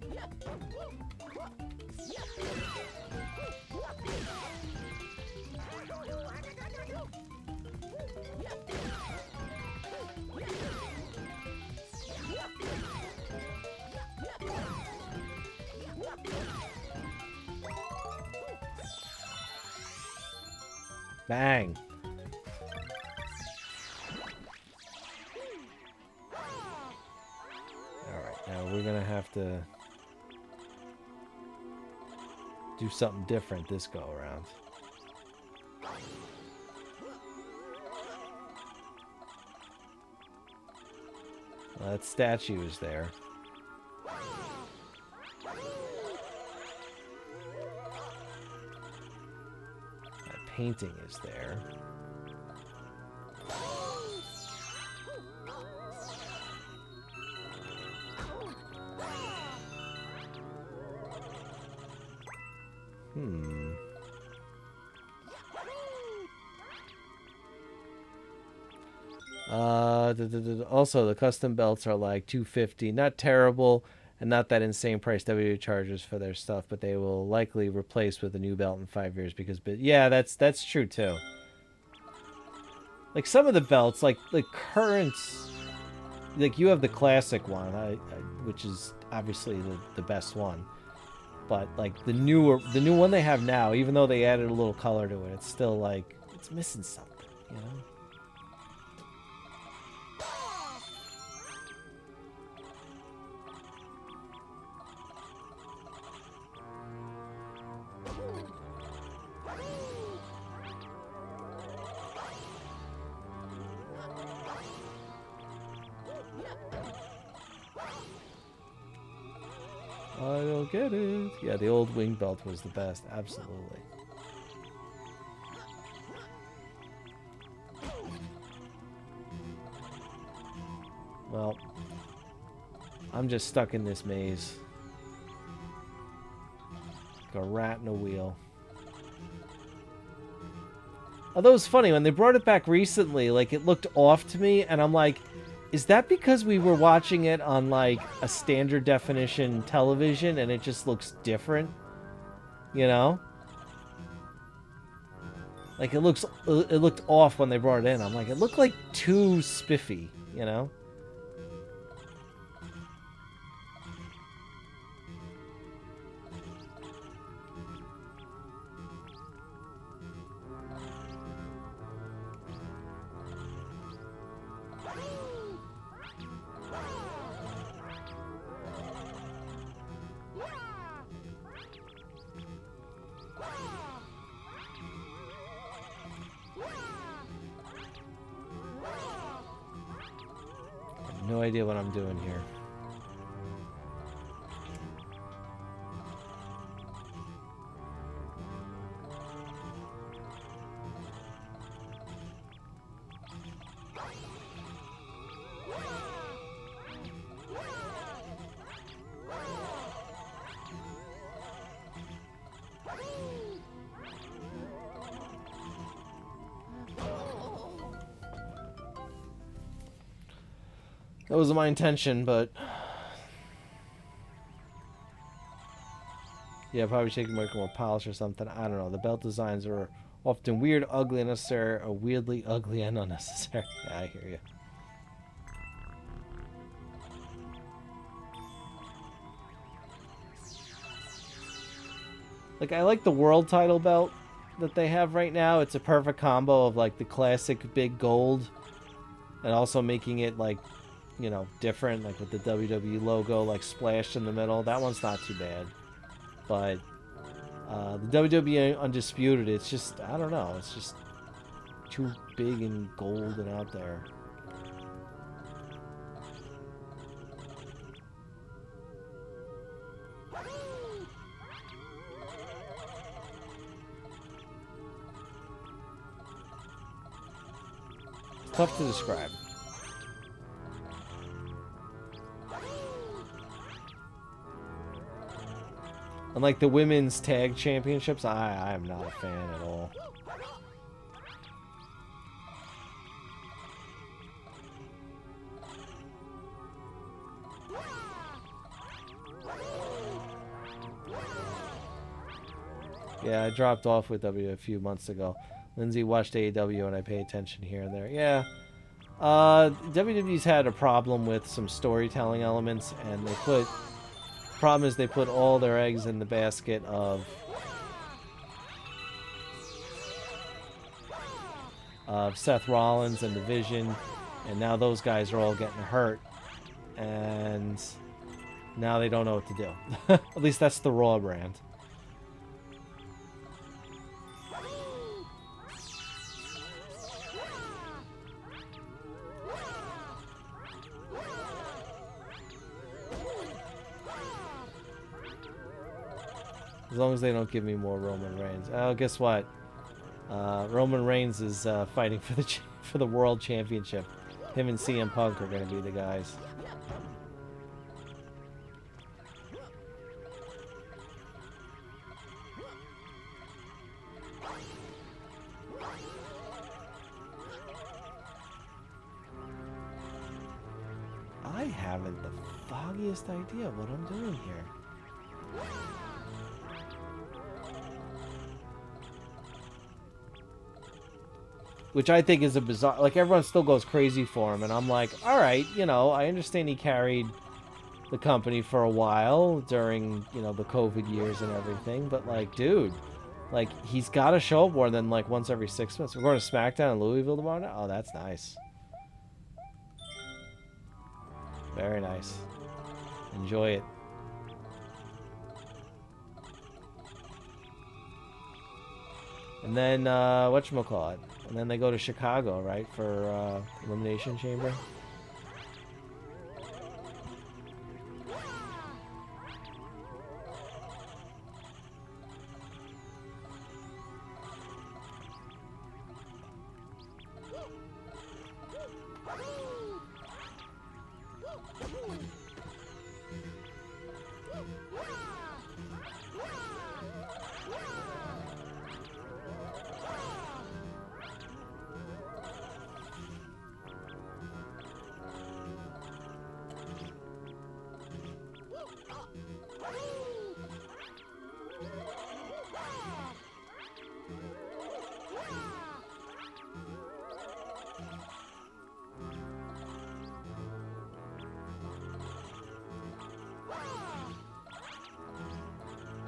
Bang. Alright, now we're gonna have to do something different this go around. Well, that statue is there. Painting is there. Also, the custom belts are like $250. Not terrible, and not that insane price WWE charges for their stuff, but they will likely replace with a new belt in 5 years because, yeah, that's true too. Like some of the belts, like current, like you have the classic one, which is obviously the best one. But like the new one they have now, even though they added a little color to it, it's still like it's missing something, you know? I don't get it. Yeah, the old wing belt was the best. Absolutely. Well, I'm just stuck in this maze. Like a rat in a wheel. Although it's funny, when they brought it back recently, like, it looked off to me, and I'm like, is that because we were watching it on, like, a standard definition television and it just looks different? You know? Like, it looked off when they brought it in. I'm like, it looked like too spiffy, you know? No idea what I'm doing here. That wasn't my intention, but yeah, probably taking more polish or something. I don't know. The belt designs are often weird, ugly, unnecessary, or weirdly ugly and unnecessary. Yeah, I hear you. Like, I like the world title belt that they have right now. It's a perfect combo of like the classic big gold and also making it like, you know, different, like with the WWE logo like splashed in the middle. That one's not too bad. But the WWE Undisputed, it's just, I don't know, it's just too big and gold and out there. It's tough to describe. And like the women's tag championships, I am not a fan at all. Yeah, I dropped off with W a few months ago. Lindsay watched AEW and I pay attention here and there. Yeah. WWE's had a problem with some storytelling elements, and they put... Problem is they put all their eggs in the basket of Seth Rollins and the Vision, and now those guys are all getting hurt, and now they don't know what to do. At least that's the Raw brand. As long as they don't give me more Roman Reigns. Oh, guess what? Roman Reigns is fighting for the World Championship. Him and CM Punk are going to be the guys. the foggiest idea what I'm doing here. Which I think is a bizarre... Like, everyone still goes crazy for him, and I'm like, alright, you know, I understand he carried the company for a while during, you know, the COVID years and everything, but, like, dude, like, he's got to show up more than, like, once every 6 months. We're going to SmackDown in Louisville tomorrow night? Oh, that's nice. Very nice. Enjoy it. And then, whatchamacallit? And then they go to Chicago, right, for Elimination Chamber?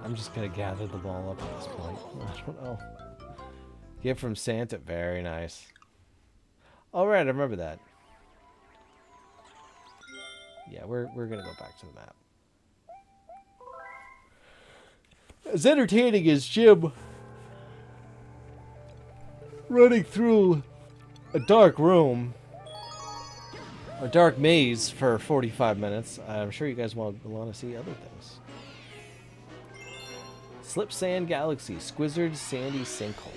I'm just gonna gather the ball up at this point. I don't know. Gift from Santa, very nice. All right, I remember that. Yeah, we're gonna go back to the map. As entertaining as Jim running through a dark room, a dark maze for 45 minutes, I'm sure you guys want to see other things. Slip Sand Galaxy, Squizzard Sandy Sinkhole.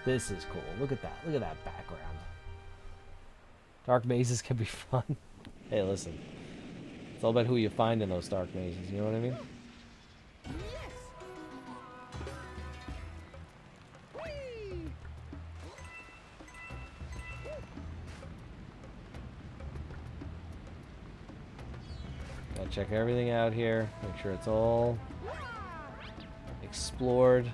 This is cool. Look at that. Look at that background. Dark mazes can be fun. Hey, listen. It's all about who you find in those dark mazes. You know what I mean? Gotta check everything out here. Make sure it's all explored.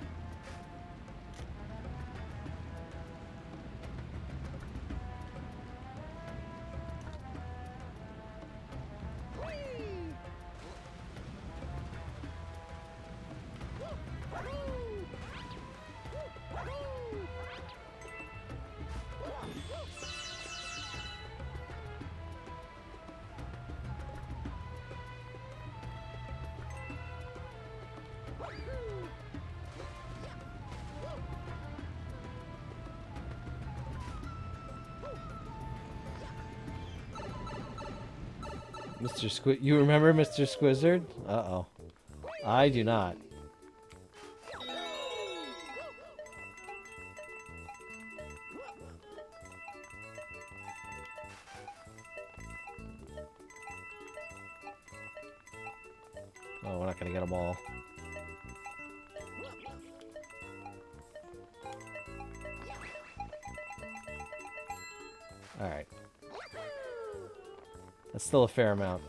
Mr. Squid, you remember Mr. Squizzard? Uh-oh. I do not. Oh, we're not gonna get them all. All right. That's still a fair amount.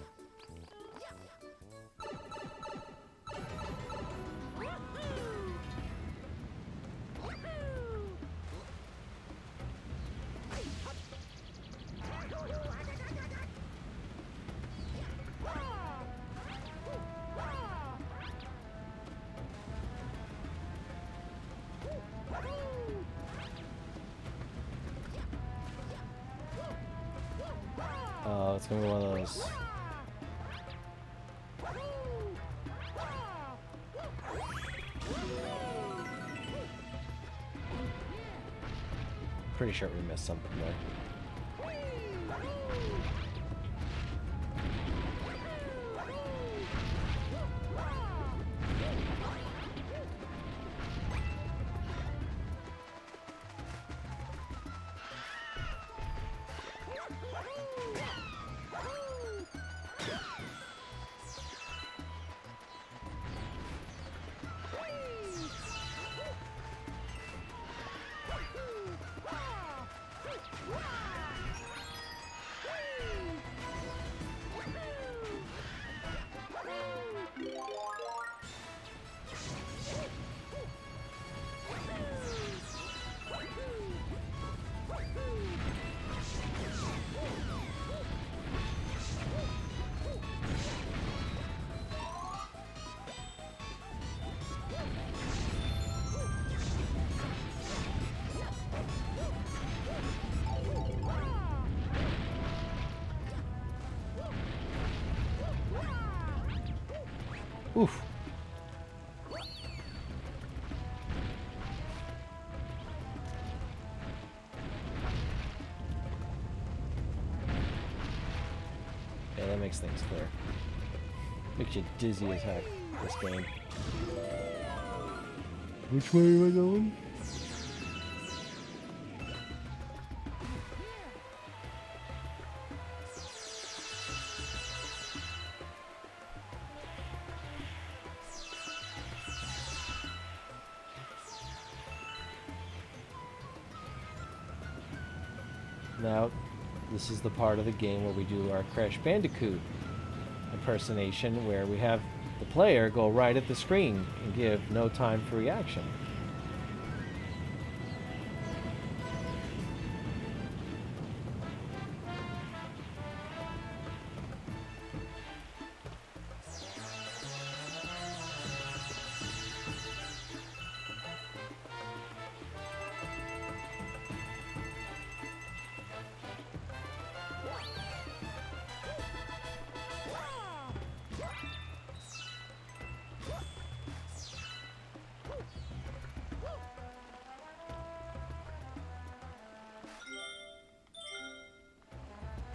Oh, it's gonna be one of those. Pretty sure we missed something there. Oof. Yeah, that makes things clear. Makes you dizzy as heck, this game. Which way am I going? Now, this is the part of the game where we do our Crash Bandicoot impersonation, where we have the player go right at the screen and give no time for reaction.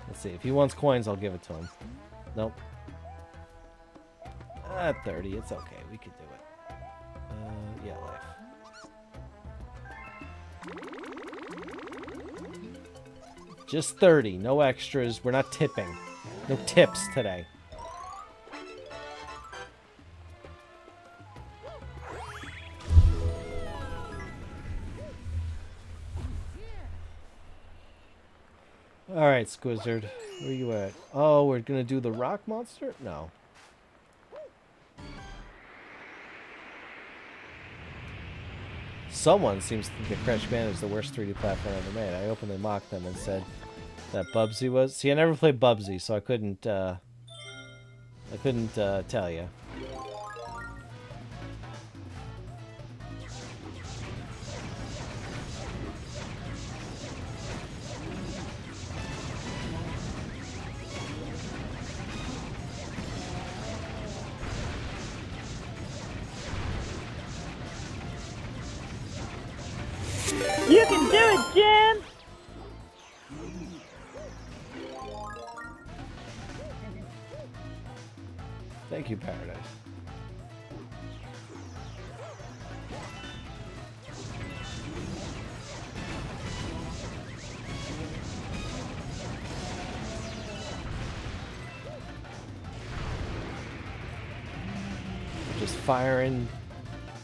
Let's see. If he wants coins, I'll give it to him. Nope. 30. It's okay. We could do it. Yeah, life. Just 30. No extras. We're not tipping. No tips today. Alright, Squizzard. Where you at? Oh, we're gonna do the rock monster? No. Someone seems to think that Crash Bandicoot is the worst 3D platform ever made. I openly mocked them and said that Bubsy was. See, I never played Bubsy, so I couldn't tell you. You can do it, Jim! Thank you, Paradise. Just firing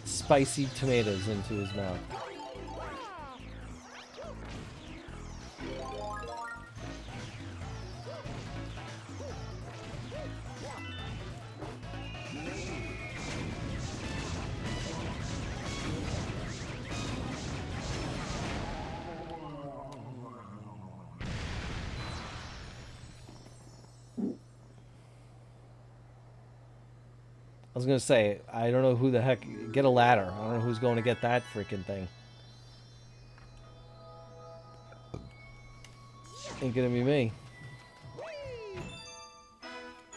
spicy tomatoes into his mouth. I was gonna say, I don't know who the heck. Get a ladder. I don't know who's going to get that freaking thing. Ain't gonna be me.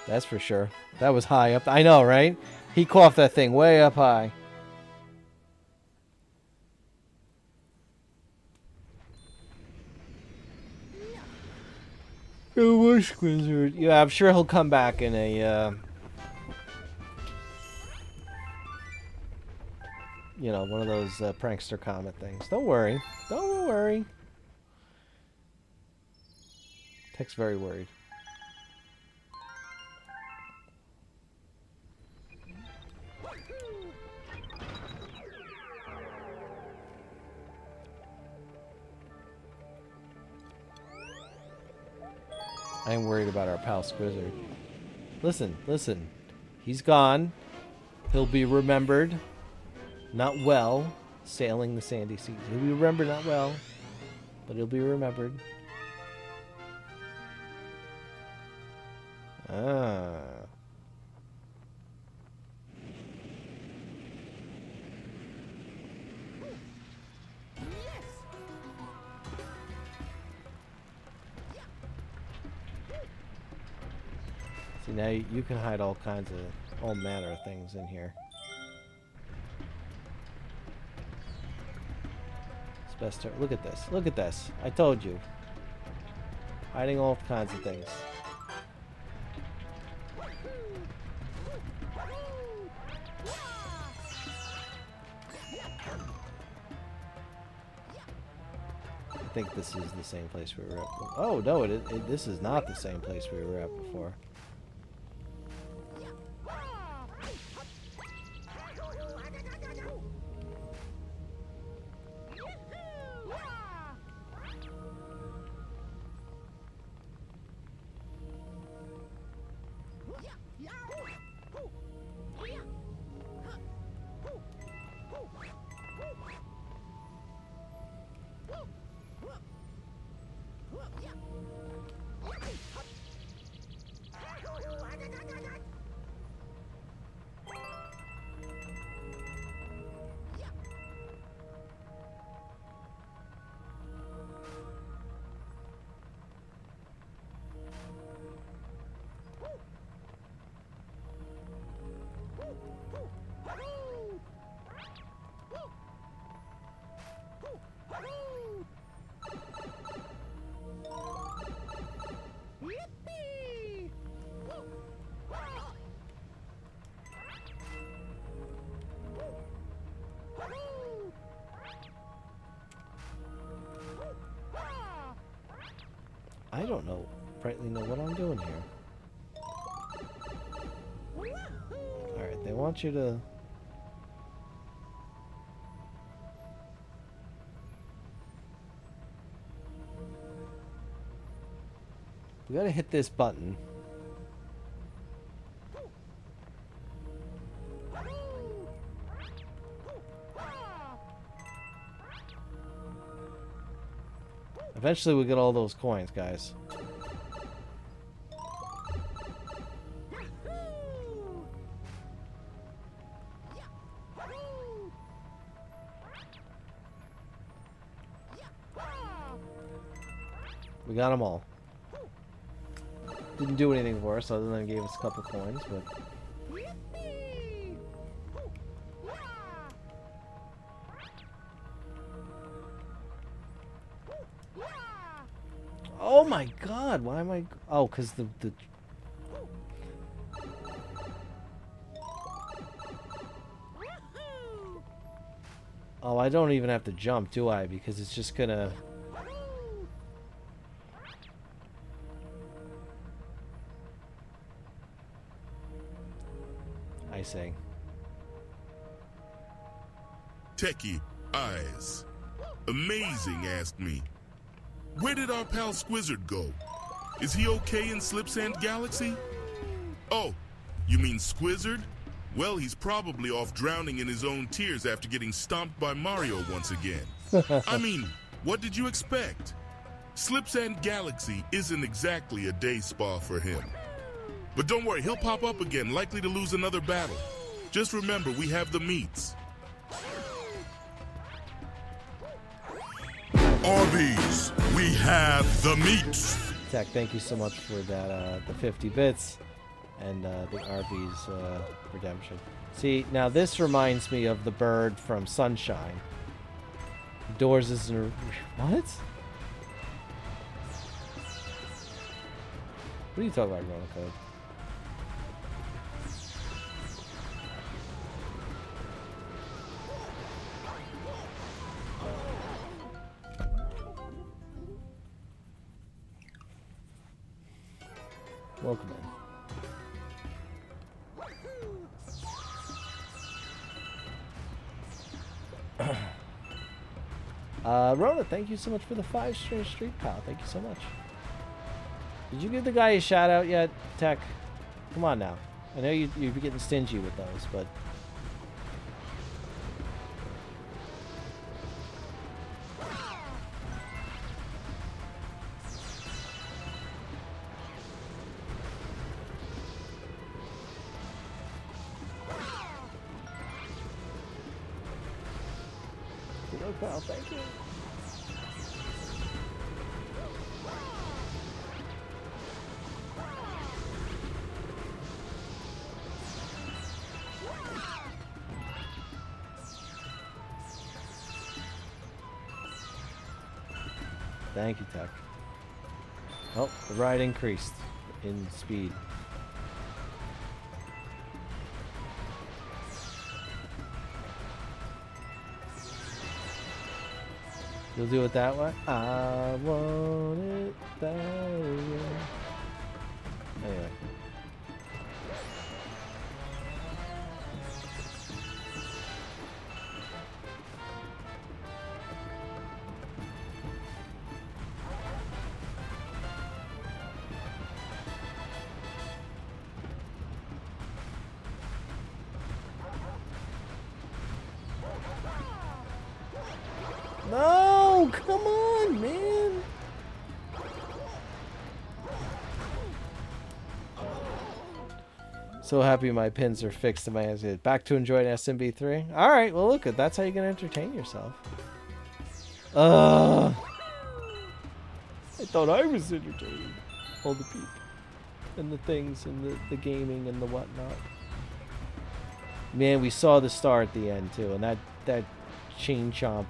That's for sure. That was high up. I know, right? He coughed that thing way up high. Oh, wish Squizzard. Yeah, I'm sure he'll come back in a. You know, one of those prankster comet things. Don't worry. Don't worry. Tech's very worried. I am worried about our pal Squizzard. Listen, listen. He's gone. He'll be remembered. Not well, sailing the sandy seas. He'll be remembered not well, but he'll be remembered. Ah. See, now you can hide all kinds of all manner of things in here. It's best to look at this. Look at this. I told you. Hiding all kinds of things. I think this is the same place we were at. Oh no, this is not the same place we were at before. I don't know, rightly know what I'm doing here. Alright, they want you to... We gotta hit this button. Eventually we get all those coins, guys. We got them all. Didn't do anything for us other than gave us a couple coins, but... Oh my god, why am I... Oh, because the... Oh, I don't even have to jump, do I? Because it's just gonna... I say. Techie eyes. Amazing, asked me. Where did our pal Squizzard go? Is he okay in Slipsand Galaxy? Oh, you mean Squizzard? Well, he's probably off drowning in his own tears after getting stomped by Mario once again. I mean, what did you expect? Slipsand Galaxy isn't exactly a day spa for him. But don't worry, he'll pop up again, likely to lose another battle. Just remember, we have the meats. Arby's, we have the meats. Tech, thank you so much for that, the 50 bits and the Arby's redemption. See, now this reminds me of the bird from Sunshine. Doors is in a... What? What are you talking about, Rona Code? Welcome in. Rona, thank you so much for the 5 street, pal. Thank you so much. Did you give the guy a shout out yet, Tech? Come on now. I know you're getting stingy with those, but... Pal, thank you. Thank you, Tuck. Oh, the ride increased in speed. You'll do it that way? I want it that way. Anyway. No, come on, man. So happy my pins are fixed in my hands. Back to enjoying SMB3. All right, well look, that's how you can entertain yourself. I thought I was entertaining all the people and the things and the gaming and the whatnot. Man, we saw the star at the end too, and that chain chomp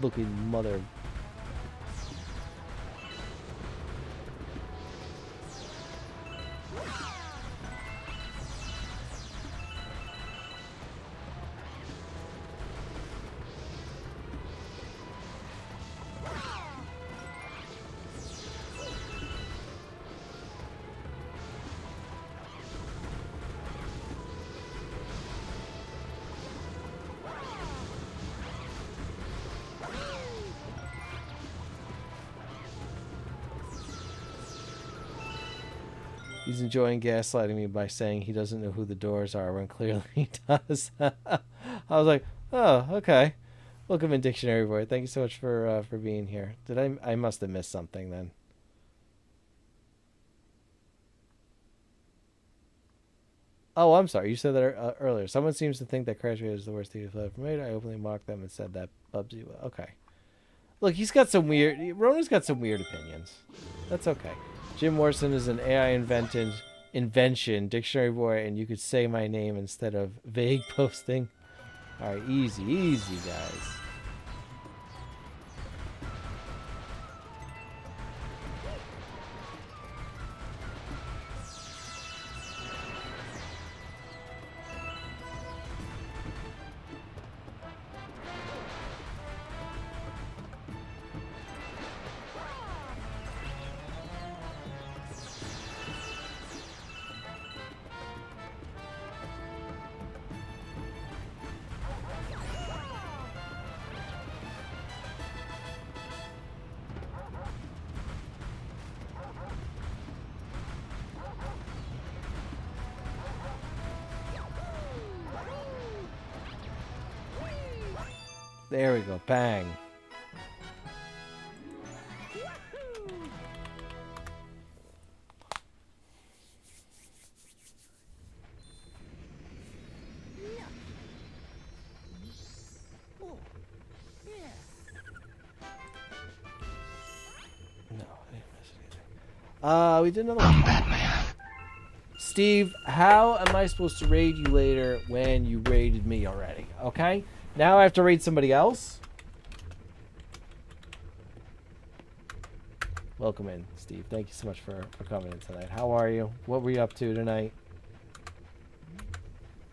looking mother. He's enjoying gaslighting me by saying he doesn't know who the doors are when clearly he does. I was like, oh, okay. Welcome in, Dictionary Boy. Thank you so much for being here. Did I must have missed something then. Oh, I'm sorry. You said that earlier. Someone seems to think that Crash Bandicoot is the worst thing you've ever made. I openly mocked them and said that Bubsy will. Okay. Look, he's got some weird... Rona's got some weird opinions. That's okay. Jim Morrison is an AI invention, Dictionary Boy, and you could say my name instead of vague posting. All right, easy, easy, guys. There we go. Bang. No, I didn't miss anything. We did another one. Batman. Steve, how am I supposed to raid you later when you raided me already? Okay? Now I have to raid somebody else? Welcome in, Steve. Thank you so much for coming in tonight. How are you? What were you up to tonight?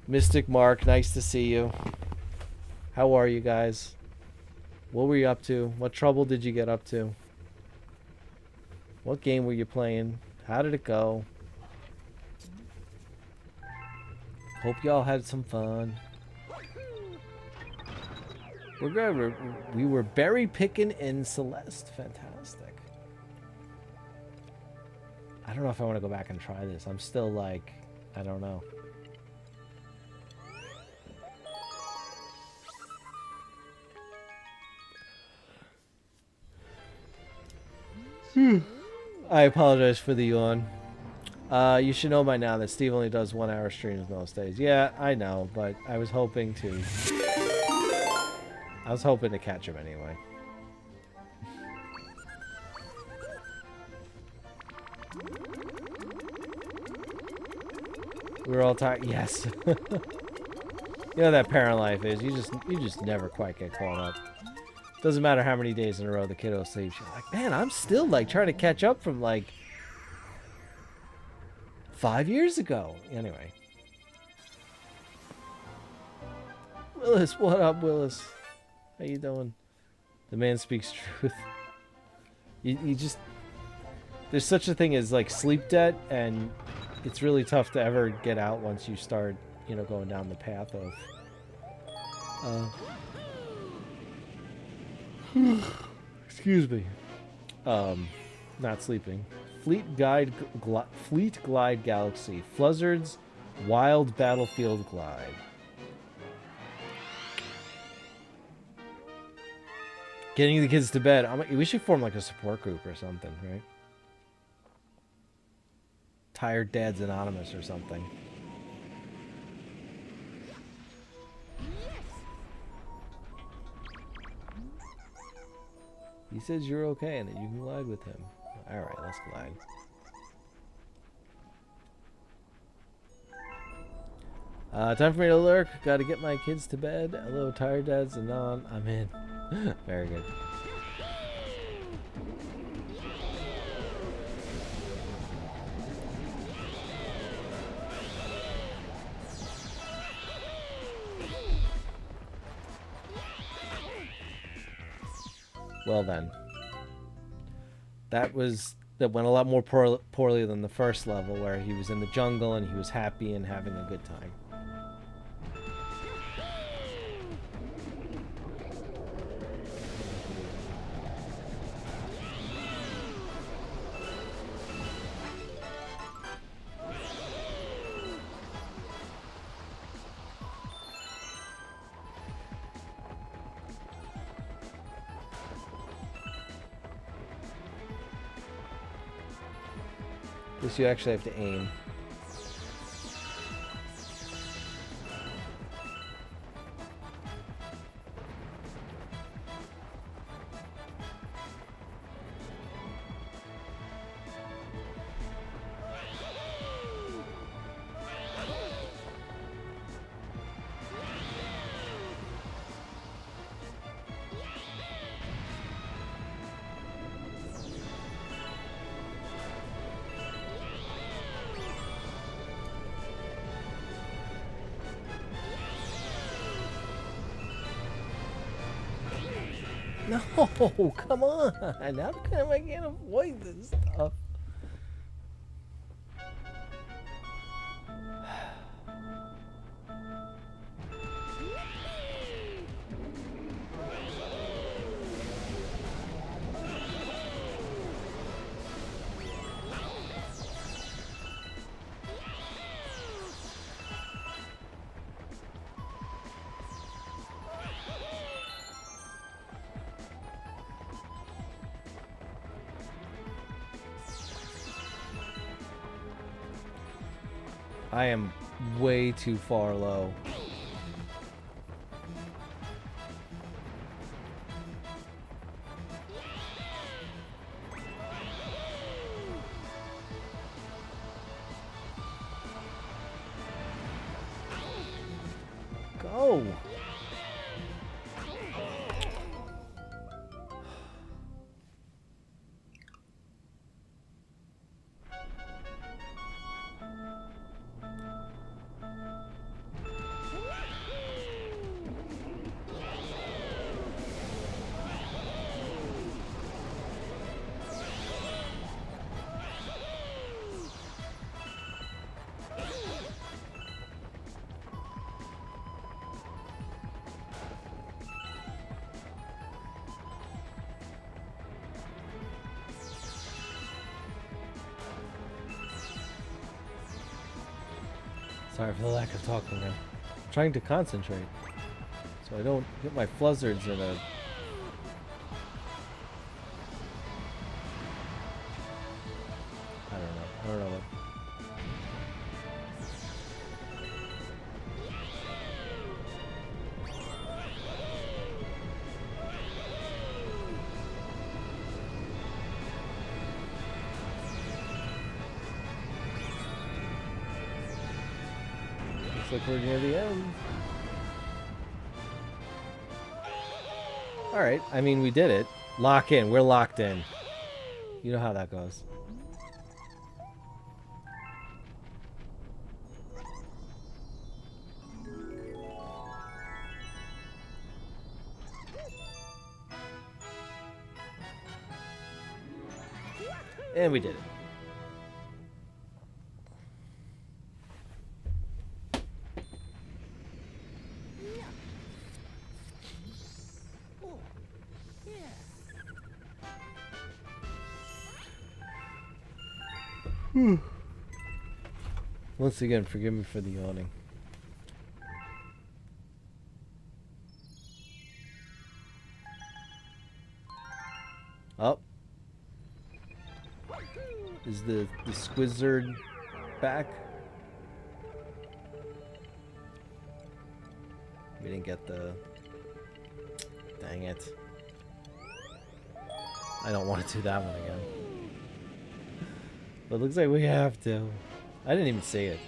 Mystic Mark, nice to see you. How are you guys? What were you up to? What trouble did you get up to? What game were you playing? How did it go? Hope y'all had some fun. We're good. We were berry picking in Celeste. Fantastic. I don't know if I want to go back and try this. I'm still like, I don't know. I apologize for the yawn. You should know by now that Steve only does 1 hour streams most days. Yeah, I know, but I was hoping to... I was hoping to catch him anyway. We were all tired. Yes. You know that parent life is. You just never quite get caught up. Doesn't matter how many days in a row the kiddo sleeps. You're like, man, I'm still like trying to catch up from like 5 years ago. Anyway. Willis, what up, Willis? How you doing? The man speaks truth. You just... There's such a thing as like sleep debt, and it's really tough to ever get out once you start, you know, going down the path of... excuse me. Not sleeping. Fleet Glide Galaxy. Fluzzard's Wild Battlefield Glide. Getting the kids to bed. We should form like a support group or something, right? Tired Dads Anonymous or something. He says you're okay and that you can glide with him. Alright, let's glide. Time for me to lurk. Gotta get my kids to bed. Hello, Tired Dads Anon. I'm in. Very good. Well then. That went a lot more poorly than the first level, where he was in the jungle and he was happy and having a good time. Guess you actually have to aim. No, come on. How come I can't avoid this stuff? I am way too far low. Go! Sorry for the lack of talking there. I'm trying to concentrate so I don't get my fluzzards in a... I don't know. Looks like we're near the end. Alright, I mean, we did it. Lock in. We're locked in. You know how that goes. And we did it. Once again, forgive me for the yawning. Oh. Is the Squizzard back? We didn't get the... Dang it. I don't want to do that one again. But it looks like we have to. I didn't even see it.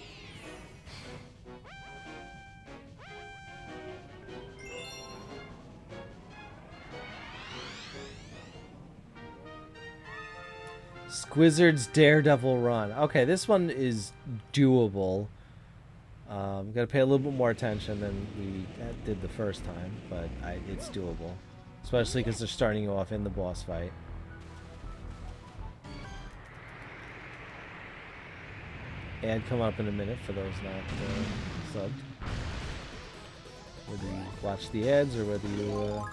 Squizzard's Daredevil Run. Okay, this one is doable. Got to pay a little bit more attention than we did the first time, but it's doable. Especially because they're starting you off in the boss fight. Ad come up in a minute for those not subbed. Whether you watch the ads or whether you...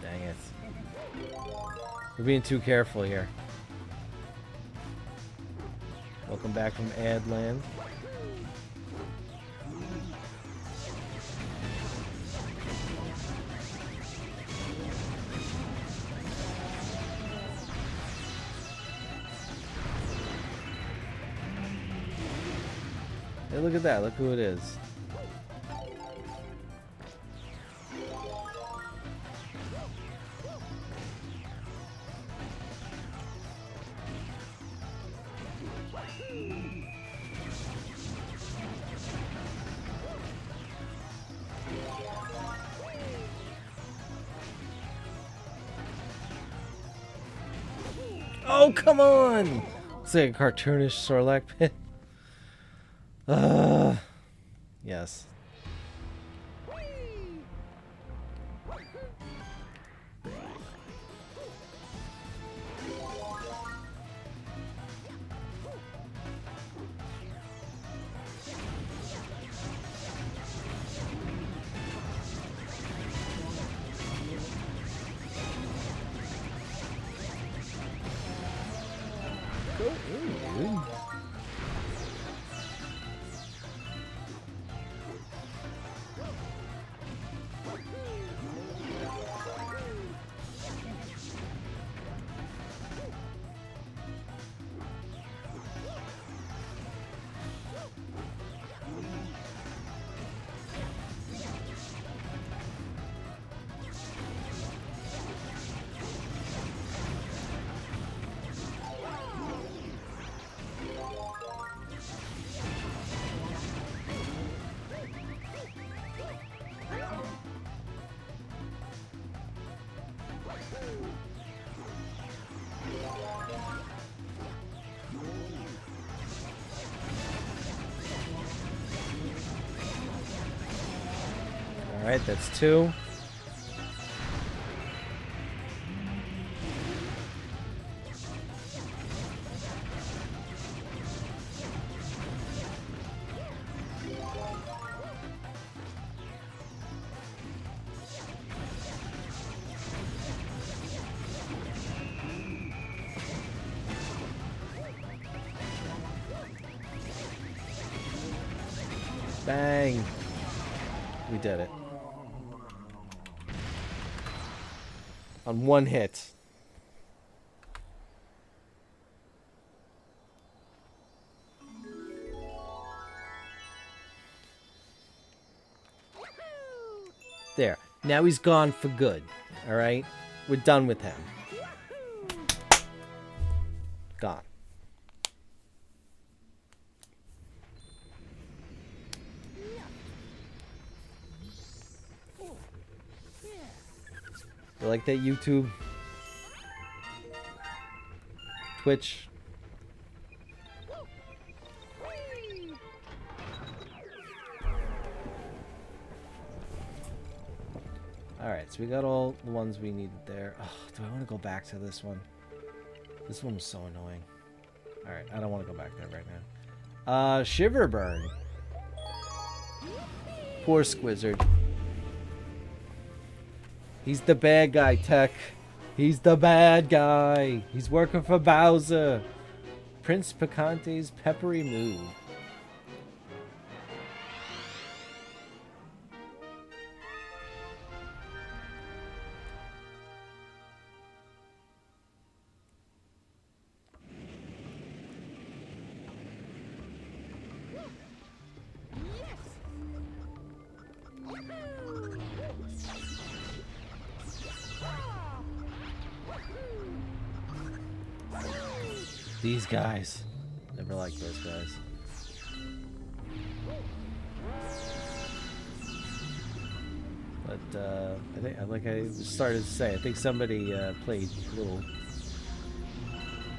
Dang it. We're being too careful here. Welcome back from ad land. Hey, look at that. Look who it is. Oh, come on! It's like a cartoonish Sarlacc pit. Yes. Alright, that's 2. Bang. We did it. On one hit. There. Now he's gone for good. Alright? We're done with him. Gone. You like that, YouTube? Twitch? Alright, so we got all the ones we needed there. Oh, do I want to go back to this one? This one was so annoying. Alright, I don't want to go back there right now. Shiverburn. Poor Squizzard. He's the bad guy, Tech. He's the bad guy. He's working for Bowser. Prince Picante's peppery move. These guys. Never liked those guys. But I think, like I started to say, I think somebody played a little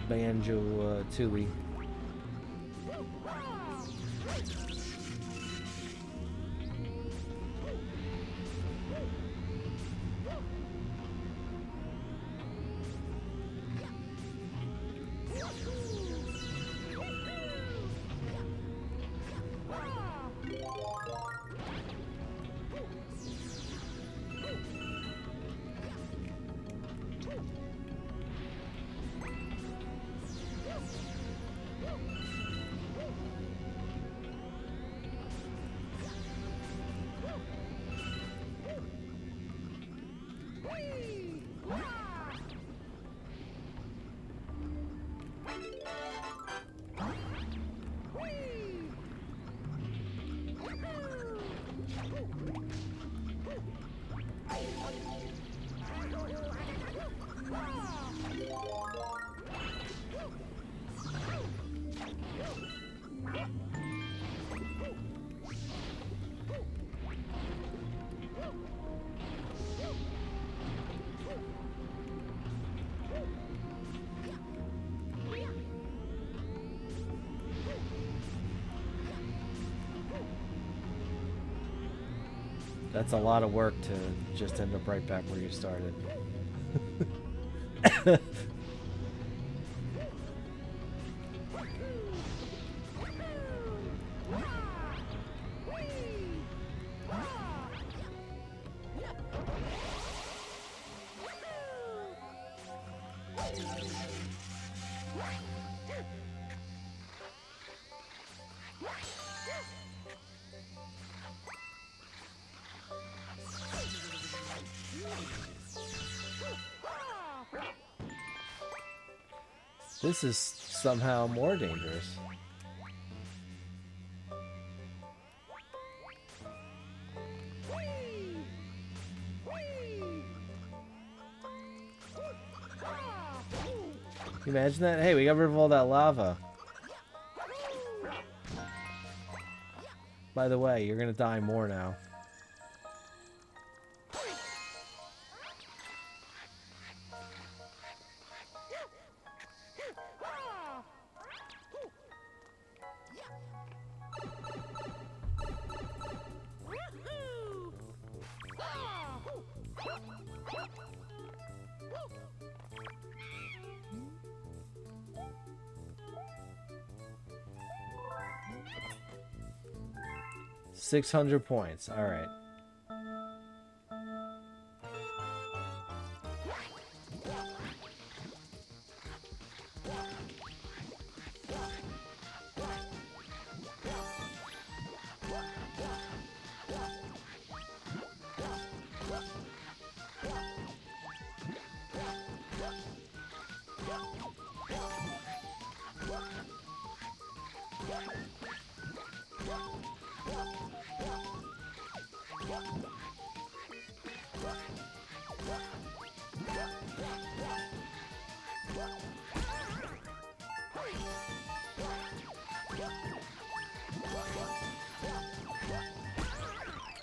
Banjo Tooie. That's a lot of work to just end up right back where you started. This is somehow more dangerous. Can you imagine that? Hey, we got rid of all that lava. By the way, you're gonna die more now. $600 points. All right.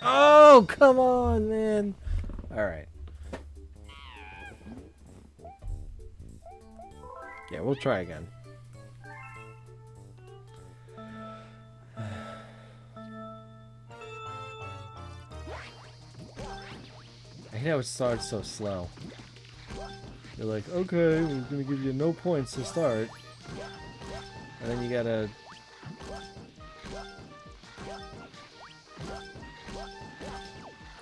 Oh, come on, man. All right. Yeah, we'll try again. I hate how it starts so slow. You're like, okay, we're gonna give you no points to start. And then you gotta...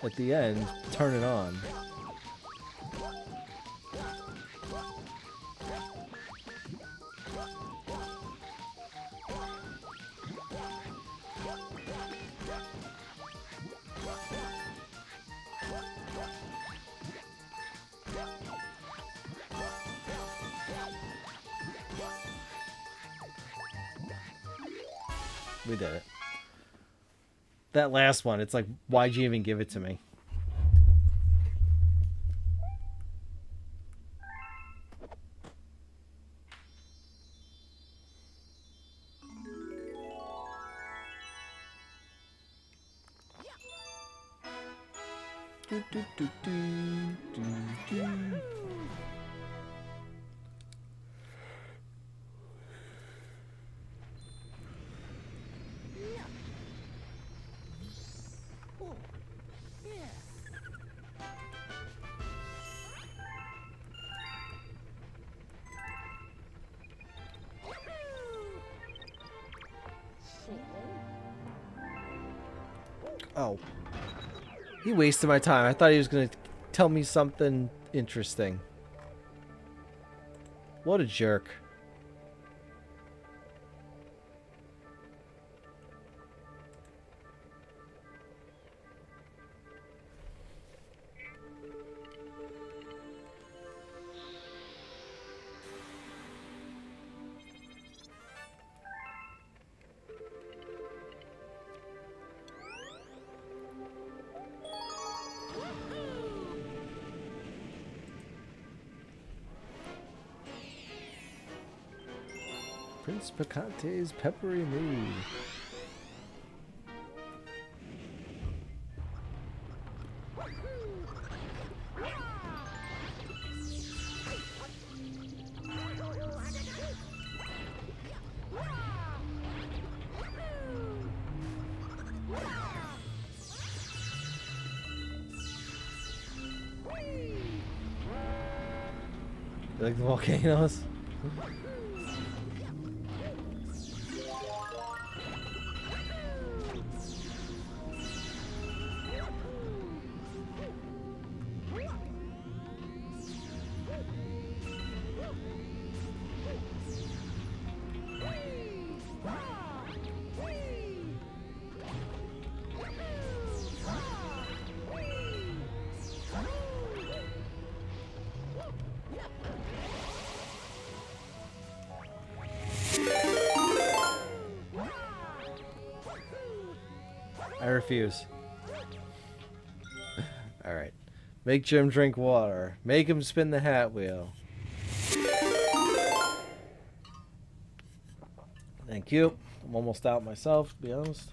at the end, turn it on. We did it. That last one, it's like, why'd you even give it to me? Do, do, do, do, do, do. Oh. He wasted my time. I thought he was going to tell me something interesting. What a jerk. Prince Picante's peppery mood. You like the volcanoes? I refuse. Alright. Make Jim drink water. Make him spin the hat wheel. Thank you. I'm almost out myself, to be honest.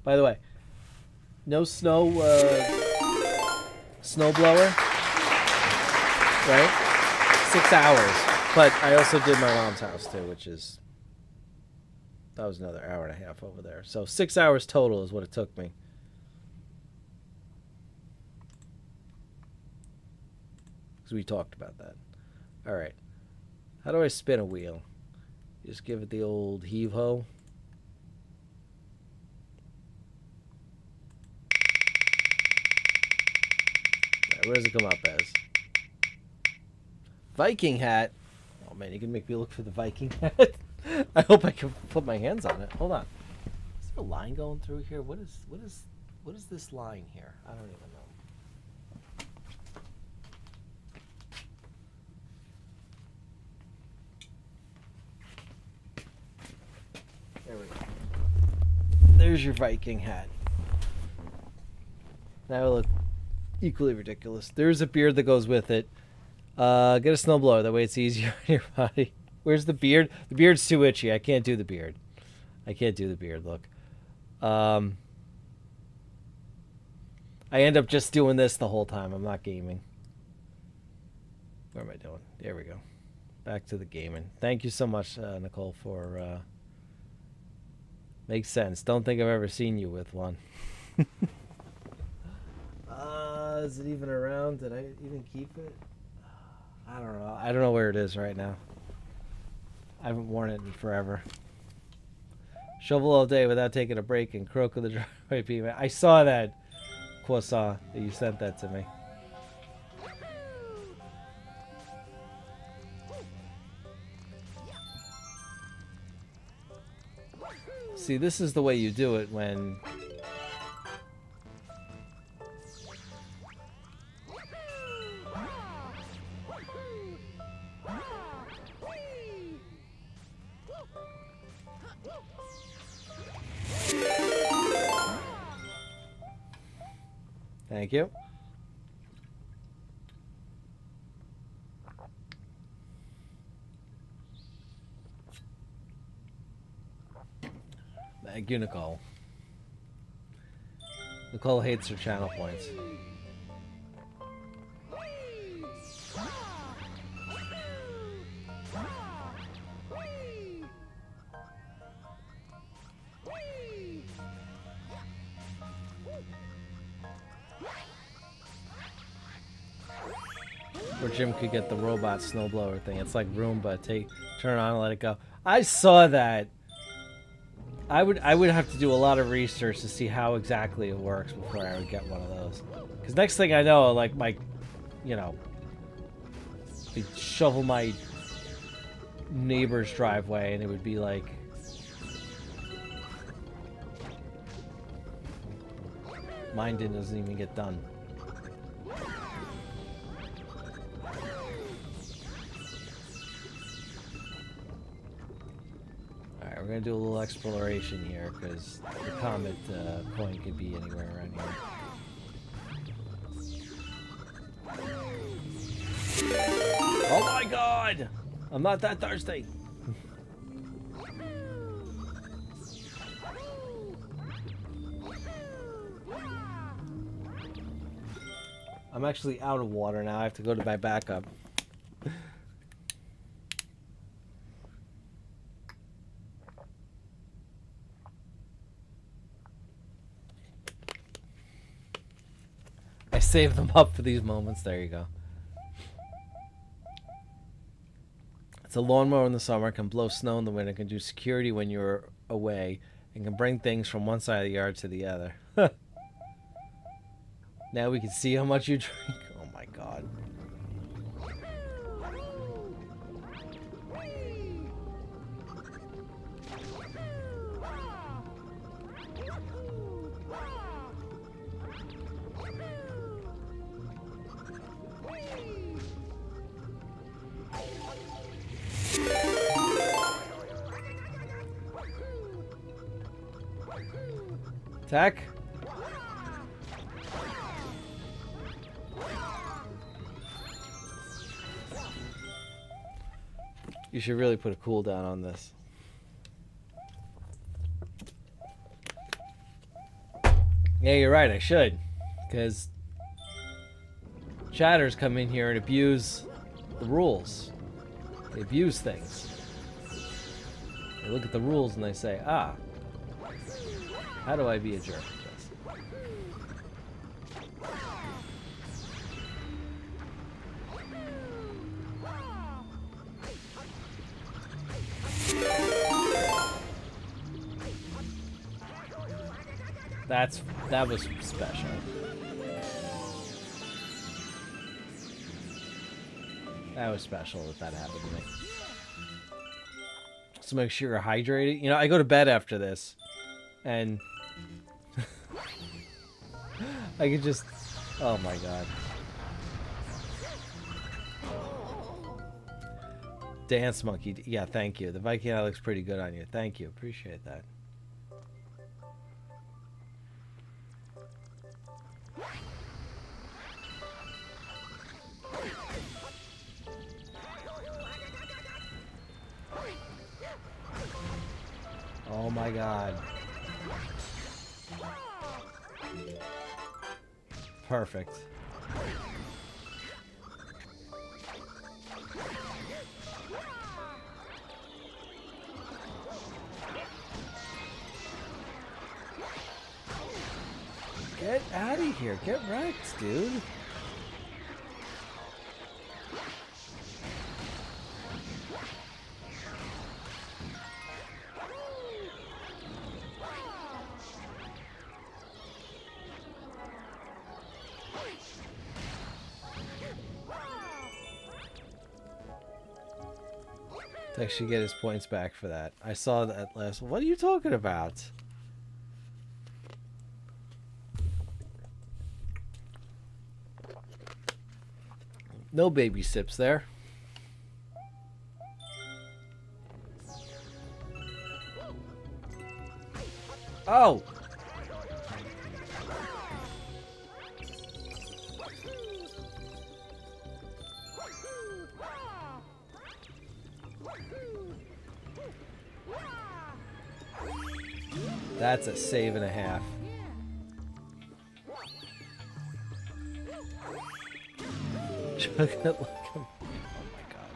By the way, no snow, snowblower, right? 6 hours. But I also did my mom's house too, which is, that was another hour and a half over there. So 6 hours total is what it took me. Because we talked about that. All right. How do I spin a wheel? Just give it the old heave-ho. Right, where does it come up as? Viking hat. Oh man, you can make me look for the Viking hat. I hope I can put my hands on it. Hold on. Is there a line going through here? What is this line here? I don't even know. There's your Viking hat. That will look equally ridiculous. There's a beard that goes with it. Get a snowblower. That way it's easier on your body. Where's the beard? The beard's too itchy. I can't do the beard. I can't do the beard. Look. I end up just doing this the whole time. I'm not gaming. What am I doing? There we go. Back to the gaming. Thank you so much, Nicole, for... Makes sense. Don't think I've ever seen you with one. Is it even around? Did I even keep it? I don't know. I don't know where it is right now. I haven't worn it in forever. Shovel all day without taking a break and croak of the driveway beam. I saw that, Croissant, that you sent that to me. See, this is the way you do it when... Thank you. Thank you, Nicole. Nicole hates her channel points. Or Jim could get the robot snowblower thing. It's like Roomba. Turn it on and let it go. I saw that. I would have to do a lot of research to see how exactly it works before I would get one of those. Because next thing I know, like my, you know, they'd shovel my neighbor's driveway and it would be like, mine doesn't even get done. We're going to do a little exploration here, because the comet coin could be anywhere around here. Oh my god! I'm not that thirsty! I'm actually out of water now. I have to go to my backup. I saved them up for these moments. There you go. It's a lawnmower in the summer, can blow snow in the winter, can do security when you're away, and can bring things from one side of the yard to the other. Now we can see how much you drink. Oh my god. Attack. You should really put a cooldown on this. Yeah, you're right, I should. Because chatters come in here and abuse the rules. They abuse things. They look at the rules and they say, ah, how do I be a jerk at this? That was special. That was special that happened to me. So make sure you're hydrated. You know, I go to bed after this, and I could just... Oh my god. Dance Monkey. Yeah, thank you. The Viking eye looks pretty good on you. Thank you. Appreciate that. my god. Perfect. Get out of here. Get wrecked, dude. To actually get his points back for that. I saw that last one. What are you talking about? No baby sips there. Oh! That's a save and a half. Look at him. Oh my god.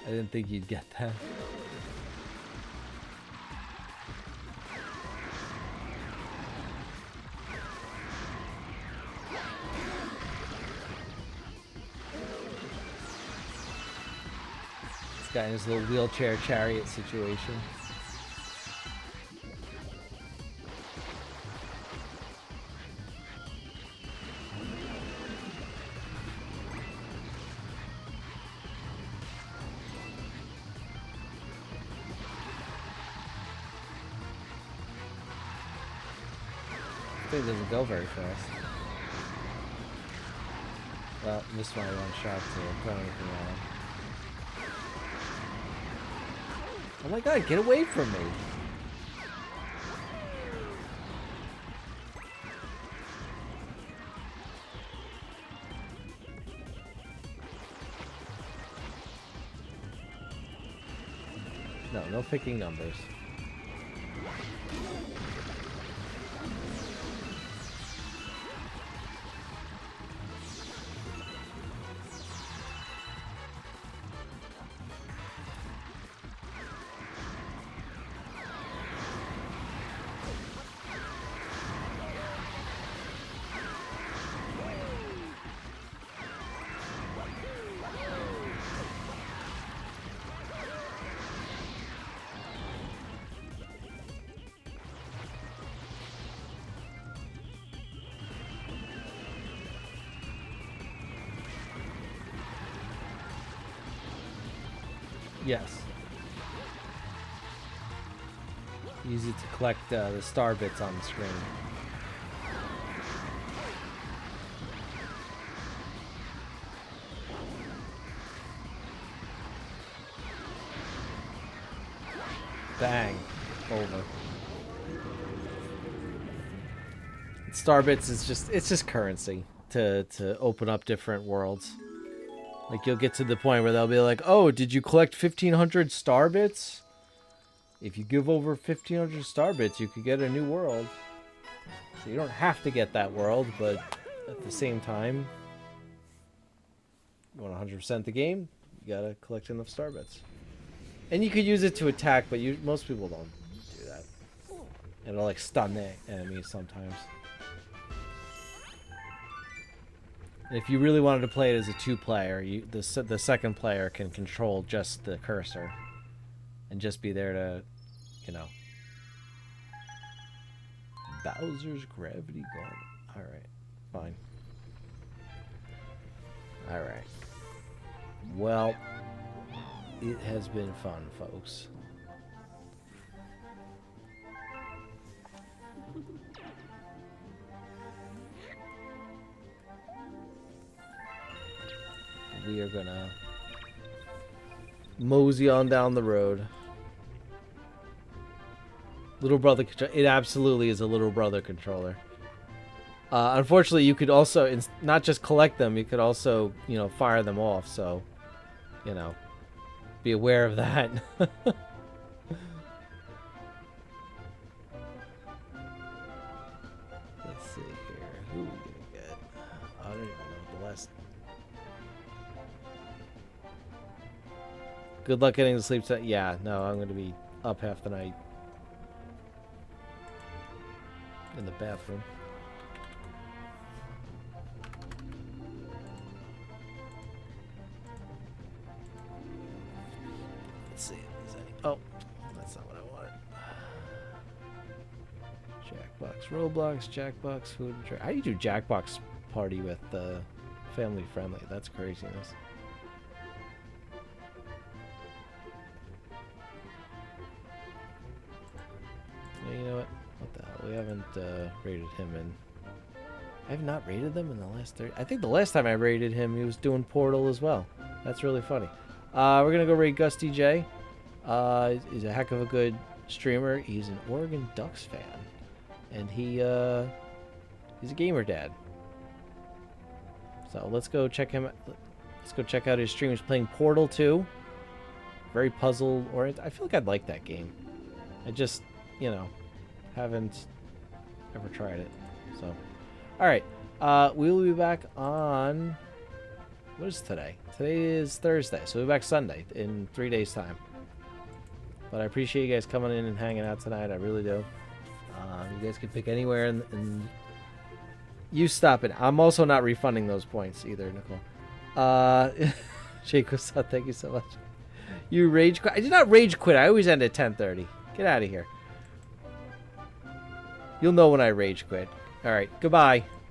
I didn't think you'd get that. This guy in his little wheelchair chariot situation. Thing doesn't go very fast. Well, missed my one shot to put anything on. Oh my god, get away from me! No, no picking numbers. Yes. Use it to collect the star bits on the screen. Bang. Over. Star bits is just currency to open up different worlds. Like, you'll get to the point where they'll be like, oh, did you collect 1,500 star bits? If you give over 1,500 star bits, you could get a new world. So you don't have to get that world, but at the same time, you want 100% the game, you gotta collect enough star bits. And you could use it to attack, but most people don't do that. And it'll, like, stun the enemies sometimes. If you really wanted to play it as a two-player, the second player can control just the cursor and just be there to, you know. Bowser's Gravity Gun. Alright, fine. Alright. Well, it has been fun, folks. We are gonna mosey on down the road. Little brother controller. It absolutely is a little brother controller. Unfortunately, you could also not just collect them. You could also, you know, fire them off. So, you know, Be aware of that. Let's see here. Who are we gonna get? I don't even know the last. Good luck getting to sleep tonight. Yeah, no, I'm gonna be up half the night in the bathroom. Let's see. Is any... Oh, that's not what I wanted. Jackbox, Roblox, Jackbox, food and drink. How do you do Jackbox party with family friendly? That's craziness. Yeah, you know what? What the hell? We haven't rated him in. I have not rated them in the last 30. I think the last time I rated him, he was doing Portal as well. That's really funny. We're gonna go rate Gusty J. He's a heck of a good streamer. He's an Oregon Ducks fan, and he's a gamer dad. So let's go check him. Let's go check out his stream. He's playing Portal 2. Very puzzle oriented. I feel like I'd like that game. I just, you know, haven't ever tried it. So, all right. We will be back on. What is today? Today is Thursday, so we'll be back Sunday in 3 days' time. But I appreciate you guys coming in and hanging out tonight. I really do. You guys can pick anywhere, and you stop it. I'm also not refunding those points either, Nicole. Jake, what's up? Thank you so much. You rage quit? I did not rage quit. I always end at 10:30. Get out of here. You'll know when I rage quit. All right. Goodbye.